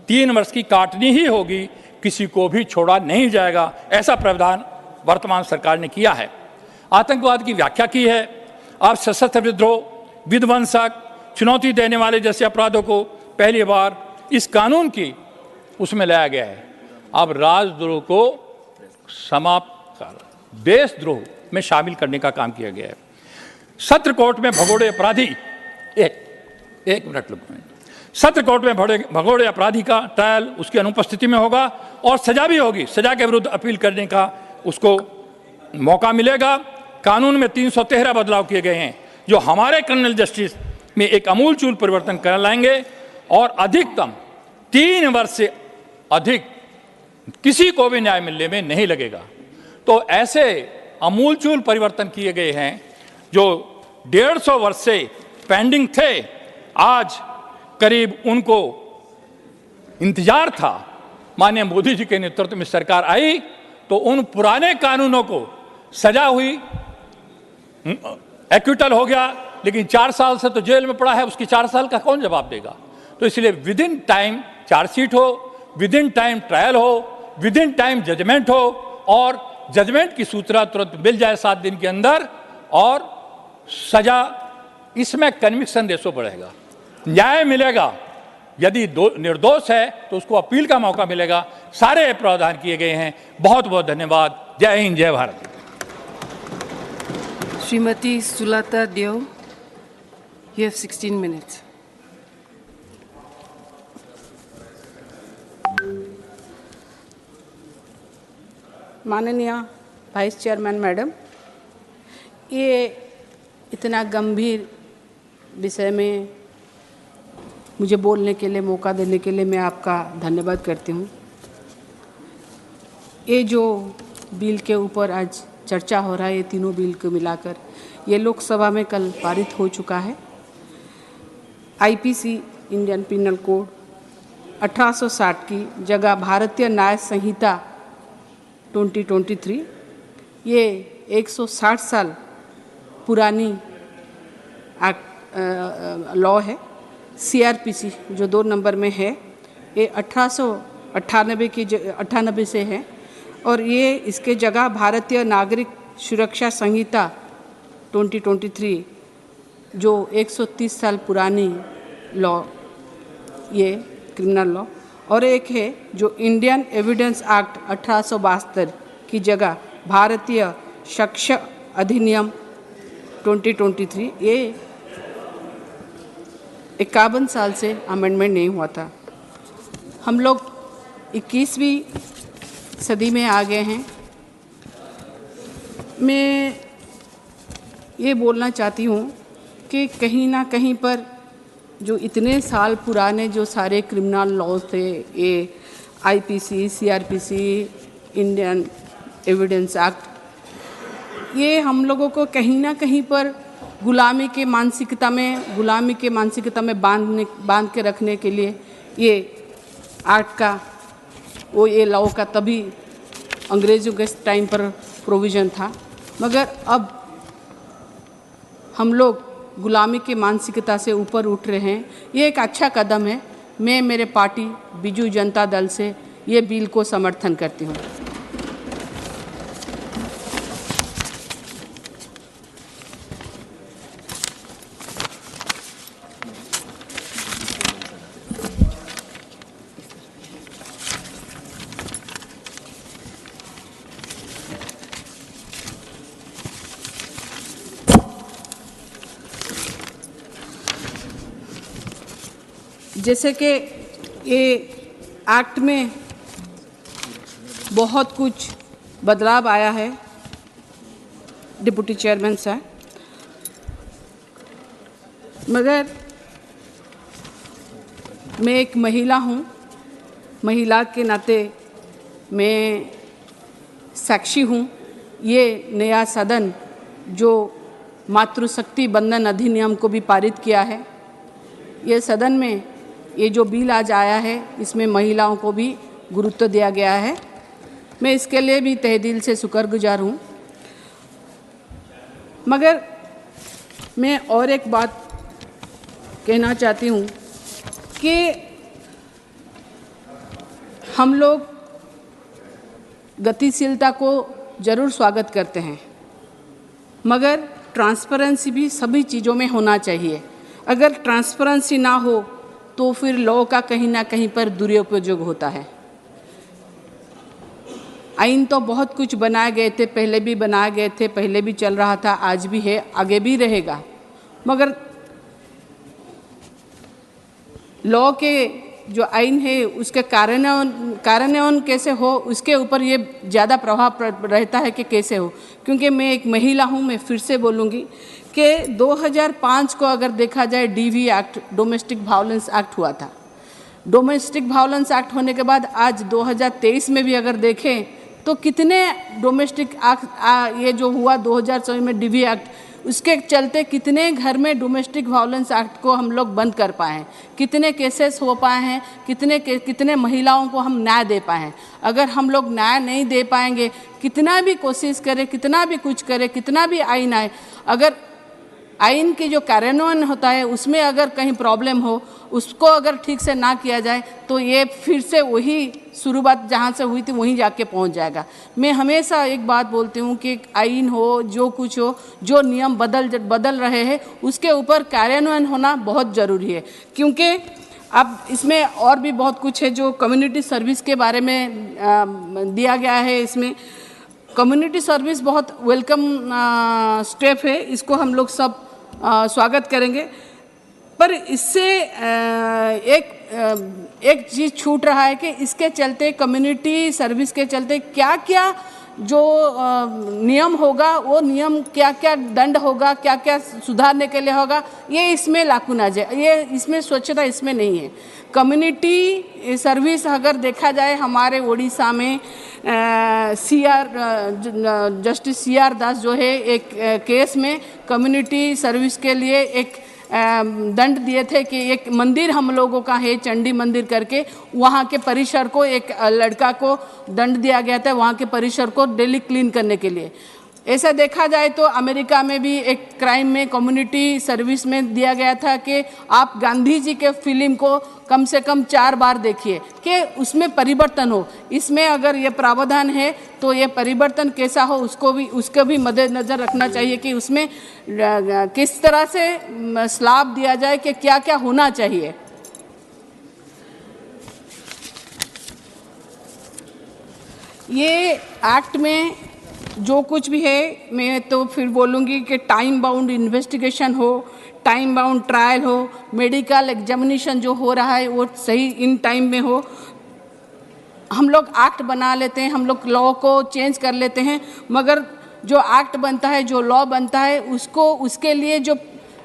3 वर्ष की काटनी ही होगी, किसी को भी छोड़ा नहीं जाएगा। ऐसा प्रावधान वर्तमान सरकार ने किया है। आतंकवाद की व्याख्या की है। अब सशस्त्र विद्रोह, विध्वंसक, चुनौती देने वाले जैसे अपराधों को पहली बार इस कानून की उसमें लाया गया है। अब राजद्रोह को समाप्त कर देशद्रोह में शामिल करने का काम किया गया है। सत्र कोर्ट में भगोड़े अपराधी, एक मिनट लुक, सत्र कोर्ट में भगोड़े अपराधी का ट्रायल उसकी अनुपस्थिति में होगा और सजा भी होगी। सजा के विरुद्ध अपील करने का उसको मौका मिलेगा। कानून में 313 बदलाव किए गए हैं जो हमारे क्रिमिनल जस्टिस में एक अमूलचूल परिवर्तन कर लाएंगे और अधिकतम 3 वर्ष से अधिक किसी को भी न्याय मिलने में नहीं लगेगा। तो ऐसे अमूलचूल परिवर्तन किए गए हैं जो 150 वर्ष से पेंडिंग थे। आज करीब उनको इंतजार था। माननीय मोदी जी के नेतृत्व में सरकार आई तो उन पुराने कानूनों को सजा हुई, एक्विटल हो गया, लेकिन 4 साल से तो जेल में पड़ा है, उसकी 4 साल का कौन जवाब देगा। तो इसलिए विद इन टाइम चार्जशीट हो, विद इन टाइम ट्रायल हो, विद इन टाइम जजमेंट हो और जजमेंट की सूचना तुरंत मिल जाए 7 दिन के अंदर और सजा, इसमें कन्विक्शन रेशो बढ़ेगा, न्याय मिलेगा। यदि निर्दोष है तो उसको अपील का मौका मिलेगा। सारे प्रावधान किए गए हैं। बहुत बहुत धन्यवाद। जय हिंद, जय भारत। श्रीमती सुलता देव, you have 16 minutes. माननीय वाइस चेयरमैन मैडम, ये इतना गंभीर विषय में मुझे बोलने के लिए मौका देने के लिए मैं आपका धन्यवाद करती हूँ। ये जो बिल के ऊपर आज चर्चा हो रहा है, ये तीनों बिल को मिलाकर ये लोकसभा में कल पारित हो चुका है। आईपीसी इंडियन पिनल कोड 1860 की जगह भारतीय न्याय संहिता 2023 ये 160 साल पुरानी लॉ है। CRPC जो 2 नंबर में है, ये 1898 से है और ये इसके जगह भारतीय नागरिक सुरक्षा संहिता 2023 जो 130 साल पुरानी लॉ, ये क्रिमिनल लॉ, और एक है जो इंडियन एविडेंस एक्ट 1872 की जगह भारतीय साक्ष्य अधिनियम 2023, ये 51 साल से अमेंडमेंट नहीं हुआ था। हम लोग 21वीं सदी में आ गए हैं। मैं ये बोलना चाहती हूँ कि कहीं ना कहीं पर जो इतने साल पुराने जो सारे क्रिमिनल लॉज थे, ये IPC, CRPC, Indian evidence act, ये हम लोगों को कहीं ना कहीं पर गुलामी के मानसिकता में बांध के रखने के लिए ये एक्ट का ये लॉ का तभी अंग्रेज़ों के टाइम पर प्रोविज़न था, मगर अब हम लोग गुलामी के मानसिकता से ऊपर उठ रहे हैं। ये एक अच्छा कदम है। मैं मेरे पार्टी बीजू जनता दल से ये बिल को समर्थन करती हूँ। जैसे कि ये एक्ट में बहुत कुछ बदलाव आया है डिप्टी चेयरमैन साहब, मगर मैं एक महिला हूँ, महिला के नाते मैं साक्षी हूँ। ये नया सदन जो मातृशक्ति बंधन अधिनियम को भी पारित किया है, ये सदन में ये जो बिल आज आया है इसमें महिलाओं को भी गुरुत्व दिया गया है। मैं इसके लिए भी तहे दिल से शुक्रगुजार हूँ। मगर मैं और एक बात कहना चाहती हूँ कि हम लोग गतिशीलता को ज़रूर स्वागत करते हैं, मगर ट्रांसपेरेंसी भी सभी चीज़ों में होना चाहिए। अगर ट्रांसपेरेंसी ना हो तो फिर लॉ का कहीं ना कहीं पर दुरुपयोग होता है। आइन तो बहुत कुछ बनाए गए थे, पहले भी बनाए गए थे, पहले भी चल रहा था, आज भी है, आगे भी रहेगा, मगर लॉ के जो आइन है उसके कार्यान्वयन कैसे हो उसके ऊपर ये ज़्यादा प्रभाव रहता है कि कैसे हो। क्योंकि मैं एक महिला हूँ, मैं फिर से बोलूँगी कि 2005 को अगर देखा जाए DV act, domestic violence act हुआ था। डोमेस्टिक वायलेंस एक्ट होने के बाद आज 2023 में भी अगर देखें तो कितने डोमेस्टिक एक्ट ये जो हुआ 2024 में DV एक्ट, उसके चलते कितने घर में डोमेस्टिक वायलेंस एक्ट को हम लोग बंद कर पाए हैं, कितने केसेस हो पाए हैं, कितने महिलाओं को हम न्याय दे पाए हैं। अगर हम लोग न्याय नहीं दे पाएंगे, कितना भी कोशिश करें, कितना भी कुछ करें, कितना भी आइन आए, अगर आइन की जो कार्यान्वयन होता है उसमें अगर कहीं प्रॉब्लम हो, उसको अगर ठीक से ना किया जाए तो ये फिर से वही शुरुआत जहाँ से हुई थी वहीं जाके पहुँच जाएगा। मैं हमेशा एक बात बोलती हूँ कि आइन हो, जो कुछ हो, जो नियम बदल रहे हैं उसके ऊपर कार्यान्वयन होना बहुत ज़रूरी है। क्योंकि अब इसमें और भी बहुत कुछ है जो कम्युनिटी सर्विस के बारे में दिया गया है। इसमें कम्युनिटी सर्विस बहुत वेलकम स्टेप है, इसको हम लोग सब स्वागत करेंगे, पर इससे एक चीज़ छूट रहा है कि इसके चलते, कम्युनिटी सर्विस के चलते क्या क्या जो नियम होगा, वो नियम क्या क्या दंड होगा, क्या क्या सुधारने के लिए होगा, ये इसमें लागू ना जाए, ये इसमें स्वच्छता इसमें नहीं है। कम्युनिटी सर्विस अगर देखा जाए हमारे उड़ीसा में जस्टिस CR दास जो है एक केस में कम्युनिटी सर्विस के लिए एक दंड दिए थे कि एक मंदिर हम लोगों का है चंडी मंदिर करके, वहाँ के परिसर को एक लड़का को दंड दिया गया था वहाँ के परिसर को डेली क्लीन करने के लिए। ऐसा देखा जाए तो अमेरिका में भी एक क्राइम में कम्युनिटी सर्विस में दिया गया था कि आप गांधी जी के फिल्म को कम से कम 4 बार देखिए कि उसमें परिवर्तन हो। इसमें अगर ये प्रावधान है तो ये परिवर्तन कैसा हो उसको भी मद्देनजर रखना चाहिए कि उसमें किस तरह से स्लैब दिया जाए कि क्या क्या होना चाहिए। ये एक्ट में जो कुछ भी है मैं तो फिर बोलूँगी कि टाइम बाउंड इन्वेस्टिगेशन हो, टाइम बाउंड ट्रायल हो, मेडिकल एग्जामिनेशन जो हो रहा है वो सही इन टाइम में हो। हम लोग एक्ट बना लेते हैं, हम लोग लॉ को चेंज कर लेते हैं, मगर जो एक्ट बनता है, जो लॉ बनता है, उसके लिए जो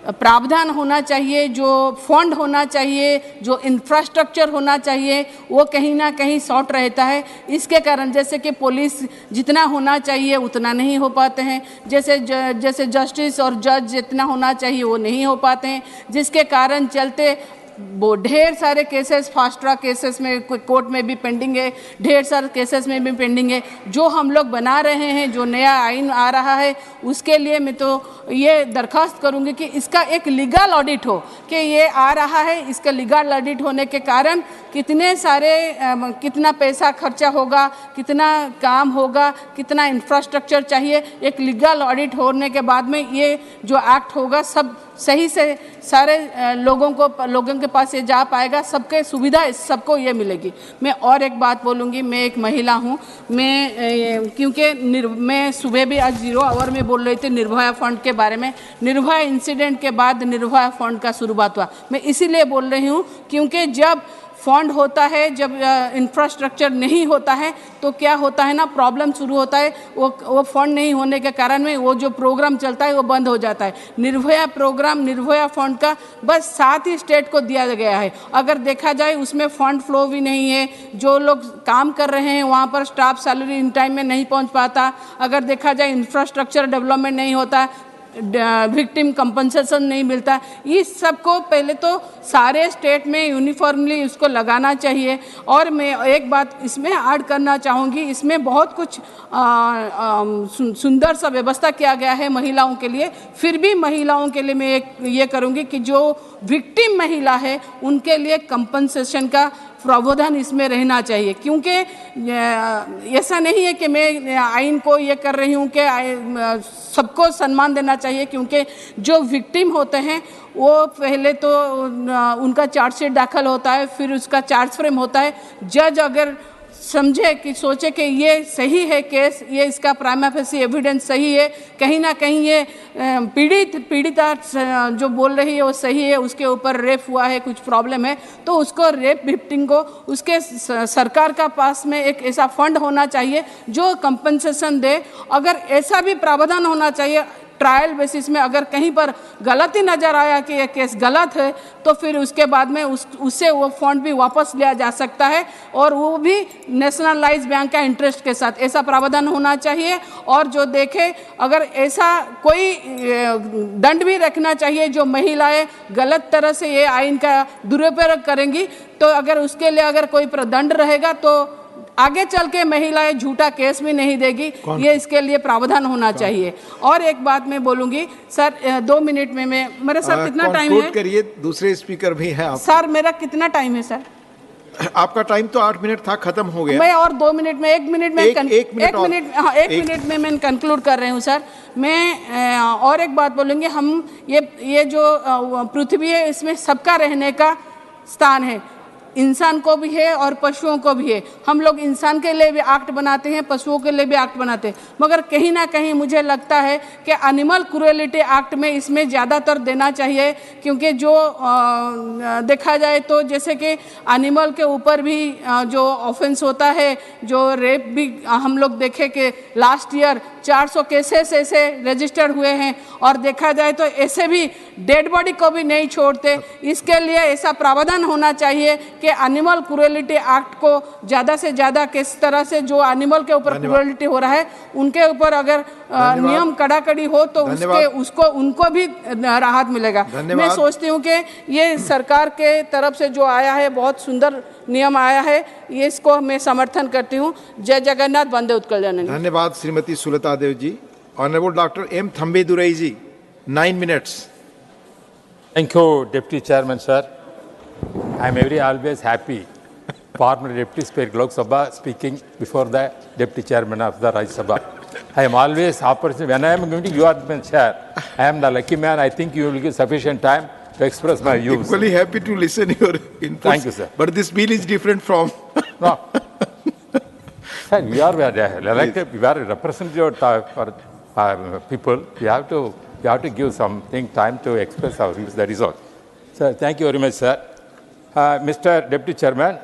प्रावधान होना चाहिए, जो फंड होना चाहिए, जो इंफ्रास्ट्रक्चर होना चाहिए, वो कहीं ना कहीं शॉर्ट रहता है। इसके कारण जैसे कि पुलिस जितना होना चाहिए उतना नहीं हो पाते हैं, जैसे जस्टिस और जज जितना होना चाहिए वो नहीं हो पाते हैं, जिसके कारण चलते वो ढेर सारे केसेस फास्ट ट्रैक केसेस में कोर्ट में भी पेंडिंग है, ढेर सारे केसेस में भी पेंडिंग है। जो हम लोग बना रहे हैं, जो नया आइन आ रहा है, उसके लिए मैं तो ये दरख्वास्त करूंगी कि इसका एक लीगल ऑडिट हो कि ये आ रहा है, इसका लीगल ऑडिट होने के कारण कितना पैसा खर्चा होगा, कितना काम होगा, कितना इंफ्रास्ट्रक्चर चाहिए, एक लीगल ऑडिट होने के बाद में ये जो एक्ट होगा सब सही से सारे लोगों के पास ये जा पाएगा, सबके सुविधा सबको ये मिलेगी। मैं और एक बात बोलूँगी, मैं एक महिला हूँ, क्योंकि मैं सुबह भी आज 0 आवर में बोल रही थी निर्भया फंड के बारे में। निर्भया इंसिडेंट के बाद निर्भया फंड का शुरुआत हुआ। मैं इसीलिए बोल रही हूँ क्योंकि जब फंड होता है, जब इंफ्रास्ट्रक्चर नहीं होता है तो क्या होता है ना, प्रॉब्लम शुरू होता है। वो फंड नहीं होने के कारण में वो जो प्रोग्राम चलता है वो बंद हो जाता है। निर्भया प्रोग्राम, निर्भया फंड का बस 7 ही स्टेट को दिया गया है। अगर देखा जाए उसमें फंड फ्लो भी नहीं है, जो लोग काम कर रहे हैं वहाँ पर स्टाफ सैलरी इन टाइम में नहीं पहुँच पाता। अगर देखा जाए इंफ्रास्ट्रक्चर डेवलपमेंट नहीं होता, विक्टिम कंपनसेशन नहीं मिलता। इस सबको पहले तो सारे स्टेट में यूनिफॉर्मली इसको लगाना चाहिए। और मैं एक बात इसमें ऐड करना चाहूँगी, इसमें बहुत कुछ सुंदर सा व्यवस्था किया गया है महिलाओं के लिए। फिर भी महिलाओं के लिए मैं ये करूँगी कि जो विक्टिम महिला है उनके लिए कंपनसेशन का प्रावधान इसमें रहना चाहिए, क्योंकि ऐसा नहीं है कि मैं आइन को ये कर रही हूँ कि सबको सम्मान देना चाहिए, क्योंकि जो विक्टिम होते हैं वो पहले तो उनका चार्जशीट दाखिल होता है, फिर उसका चार्ज फ्रेम होता है। जज अगर समझे कि सोचे कि ये सही है केस, ये इसका प्राइमा फेसी एविडेंस सही है, कहीं ना कहीं ये पीड़िता जो बोल रही है वो सही है, उसके ऊपर रेप हुआ है, कुछ प्रॉब्लम है, तो उसको रेप विक्टिम को उसके सरकार का पास में एक ऐसा फंड होना चाहिए जो कंपनसेशन दे। अगर ऐसा भी प्रावधान होना चाहिए ट्रायल बेसिस में, अगर कहीं पर गलती नज़र आया कि यह केस गलत है तो फिर उसके बाद में उससे वो फंड भी वापस लिया जा सकता है, और वो भी नेशनलाइज बैंक का इंटरेस्ट के साथ। ऐसा प्रावधान होना चाहिए। और जो देखे अगर ऐसा कोई दंड भी रखना चाहिए, जो महिलाएं गलत तरह से ये आइन का दुरुपयोग करेंगी तो अगर उसके लिए अगर कोई दंड रहेगा तो आगे चल के महिलाएं झूठा केस भी नहीं देगी। ये इसके लिए प्रावधान होना चाहिए। और एक बात मैं बोलूँगी सर, 2 मिनट में मैं, मेरे सर कितना टाइम है? करिए, दूसरे स्पीकर भी हैं आप। सर मेरा कितना टाइम है सर? आपका टाइम तो 8 मिनट था, खत्म हो गया। मैं और 2 मिनट में, 1 मिनट में, एक मिनट में मैं कंक्लूड कर रही हूँ सर। मैं और एक बात बोलूँगी, हम ये जो पृथ्वी है इसमें सबका रहने का स्थान है, इंसान को भी है और पशुओं को भी है। हम लोग इंसान के लिए भी एक्ट बनाते हैं, पशुओं के लिए भी एक्ट बनाते हैं, मगर कहीं ना कहीं मुझे लगता है कि एनिमल क्रूएलिटी एक्ट में इसमें ज़्यादातर देना चाहिए, क्योंकि जो देखा जाए तो जैसे कि एनिमल के ऊपर भी जो ऑफेंस होता है, जो रेप भी हम लोग देखे कि लास्ट ईयर 400 केसेस ऐसे रजिस्टर्ड हुए हैं, और देखा जाए तो ऐसे भी डेड बॉडी को भी नहीं छोड़ते। इसके लिए ऐसा प्रावधान होना चाहिए कि एनिमल क्रूएलिटी एक्ट को ज़्यादा से ज़्यादा किस तरह से जो एनिमल के ऊपर क्रूएलिटी हो रहा है उनके ऊपर अगर नियम कड़ाकड़ी हो तो उनको भी राहत मिलेगा। मैं सोचती हूँ कि ये सरकार के तरफ से जो आया है बहुत सुंदर नियम आया है, ये इसको मैं समर्थन करती हूँ। जय जगन्नाथ, वंदे उत्कल जननी। धन्यवाद Shrimati Sulata Dev ji. Honourable doctor M थम्बेदुरई ji, 9 minutes. Thank you, Deputy Chairman, sir. I am always happy. Former Deputy Speaker Lok Sabha speaking before the Deputy Chairman of the Rajya Sabha. I am always opportunity. When I am going to you are the chair, I am the lucky man. I think you will give sufficient time to express my views. Equally happy to listen your inputs. Thank you, sir. But this bill is different from. No. Sir, we are elected. We are representative for people. We have to give something time to express our views. That is all. Sir, thank you very much, sir. Mr. Deputy Chairman,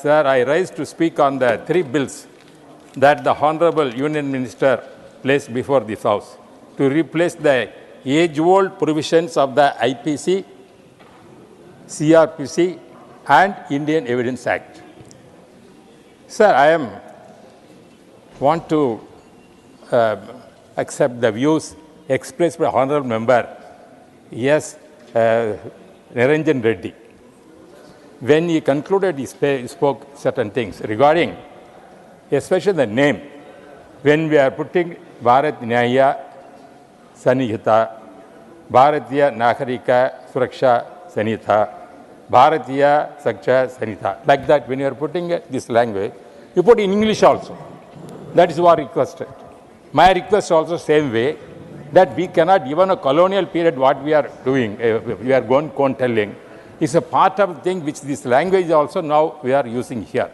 sir, I rise to speak on the 3 bills that the Honorable Union Minister placed before this House to replace the age-old provisions of the IPC, CRPC, and Indian Evidence Act. Sir, I want to accept the views expressed by Honorable Member yes, Niranjan Reddy. When he concluded, he spoke certain things regarding, especially the name. When we are putting Bharat Nyaya Sanihita, Bharatiya Nagarika Suraksha Sanihita, Bharatiya Saksha Sanihita, like that, when you are putting this language, you put in English also. That is what requested. My request also same way, that we cannot, even a colonial period, what we are doing, we are going telling, is a part of the thing which this language also now we are using here.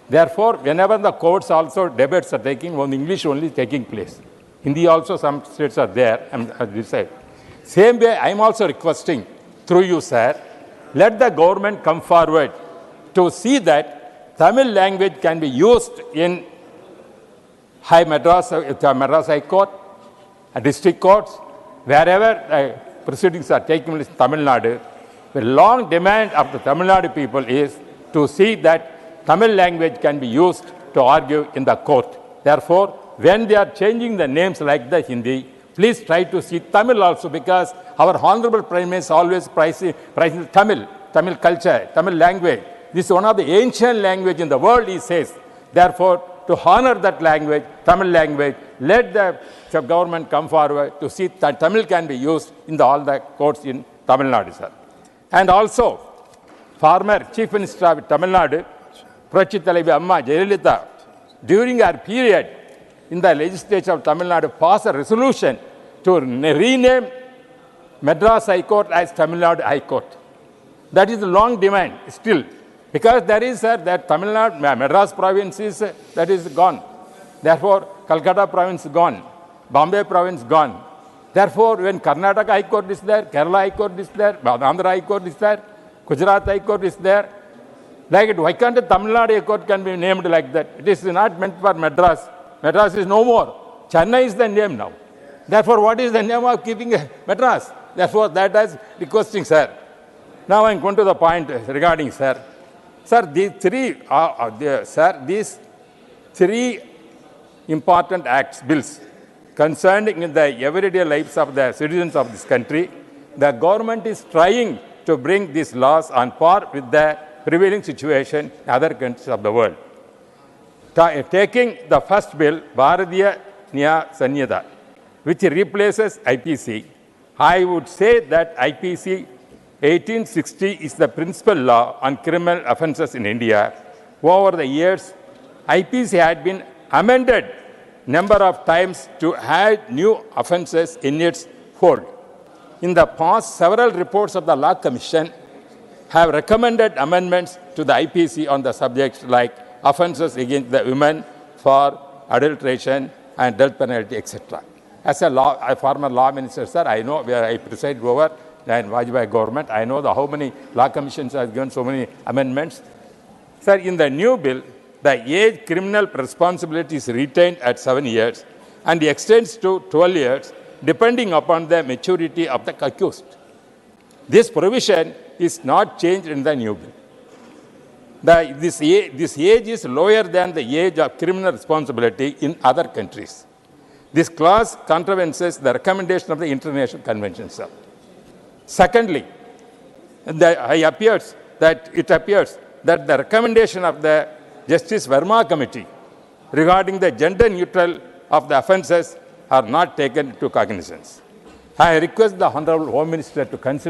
Therefore, whenever the courts also debates are taking, on English only taking place. Hindi also some states are there, Same way, I am also requesting through you, sir, let the government come forward to see that Tamil language can be used in High Madras High Court, district courts, wherever proceedings are taking place in Tamil Nadu. The long demand of the Tamil Nadu people is to see that Tamil language can be used to argue in the court. Therefore, when they are changing the names like the Hindi, please try to see Tamil also, because our Honorable Prime Minister always prices Tamil culture, Tamil language. This is one of the ancient language in the world, he says. Therefore, to honor that language, Tamil language, let the government come forward to see that Tamil can be used in all the courts in Tamil Nadu, sir. And also, former Chief Minister of Tamil Nadu, Puratchi Thalaivi Amma Jayalalitha, during her period in the legislature of Tamil Nadu, passed a resolution to rename Madras High Court as Tamil Nadu High Court. That is a long demand still. Because there is, sir, that Tamil Nadu, Madras province is, that is gone. Therefore, Calcutta province gone, Bombay province gone. Therefore, when Karnataka High Court is there, Kerala High Court is there, Andhra High Court is there, Gujarat High Court is there, like it, why can't the Tamil Nadu High Court can be named like that? It is not meant for Madras. Madras is no more. Chennai is the name now. Therefore, what is the name of keeping Madras? Therefore, that is requesting, sir. Now I am going to the point regarding, sir. Sir, these three important acts, bills, concerning the everyday lives of the citizens of this country, the government is trying to bring these laws on par with the prevailing situation in other countries of the world. Taking the first bill, Bharatiya Nyaya Sanhita, which replaces IPC, I would say that IPC 1860 is the principal law on criminal offences in India. Over the years, IPC had been amended number of times to add new offences in its fold. In the past, several reports of the Law Commission have recommended amendments to the IPC on the subjects like offences against the women for adulteration and death penalty, etc. As a former law minister, sir, I know where I preside over and Vajpayee government, I know how many law commissions have given so many amendments. Sir, in the new bill, the age criminal responsibility is retained at 7 years and extends to 12 years, depending upon the maturity of the accused. This provision is not changed in the new bill. This age is lower than the age of criminal responsibility in other countries. This clause contravenes the recommendation of the International Convention. Secondly, it appears that the recommendation of the Justice Verma Committee regarding the gender neutral of the offences are not taken into cognizance. I request the Honorable Home Minister to consider